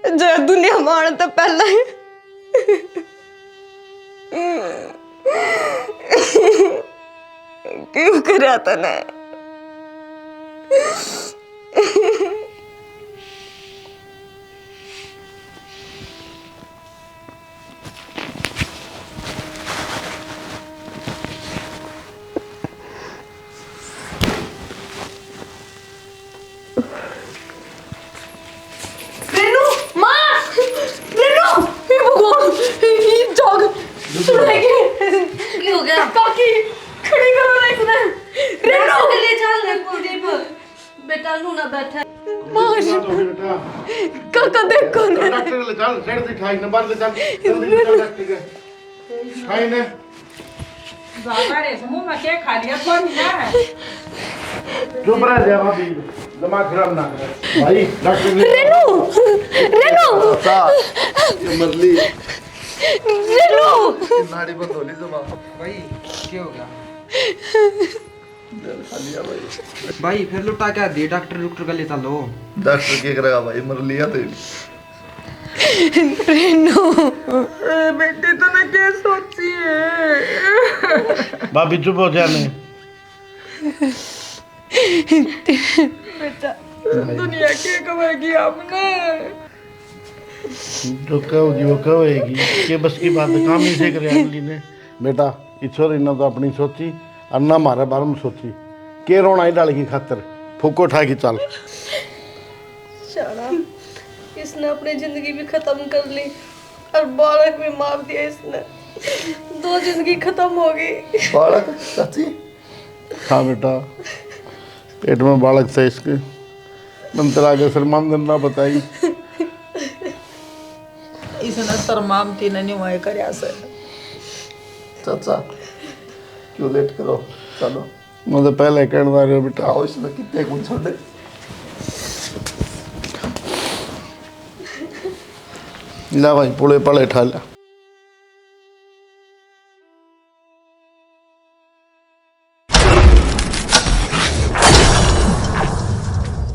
जो दुनिया मारने तो पहला है। क्यों करा तने? की हो गया? काकी खड़ी करो ना इसने। रेनू के लिए चल ले कुलदीप, बेटा नू ना बैठा। काका देखो ना, डॉक्टर ले चल, सेठ दिखाई न बाहर ले चल, जल्दी चल डॉक्टर के खाई ने ज्यादा रे समूह में के खा लिया कौन ना। चुप रह जा भाभी, दिमाग खराब ना कर भाई। डॉक्टर ने रेनू ये मरली रेनू नाड़ी बंद होली जमा। भाई क्या हो गया? खा लिया भाई। भाई फिर लुटा क्या दिए, डॉक्टर का ले चलो। डॉक्टर क्या करेगा भाई, मर लिया तो। रेनू बेटी तूने क्या सोची है? भाभी चुप हो जा नहीं। बेटा दुनिया के कमाएगी आपने। जो कहोगी वो कहेगी, के बस की बात है, काम ही से करे अगली ने। बेटा ईश्वर इन्हों तो अपनी सोची और ना मारे बारे में सोची, के रोना ही डाल की खातर, फूको उठा के चल। शाला इसने अपनी जिंदगी भी खत्म कर ली और बालक भी मार दिया इसने, 2 जिंदगी खत्म हो गई। बालक चाची? हाँ बेटा, पेट में बालक था इसके, मंत्र आगे सलमान दिन ना बताई। इसने शर्मामती ने नहीं करया से। चाचा क्यों लेट करो, चलो मैं तो पहले कहना रहा बेटा। आओ इसमें कितने कुछ छोड़े। ला भाई पुले पले ठा ला।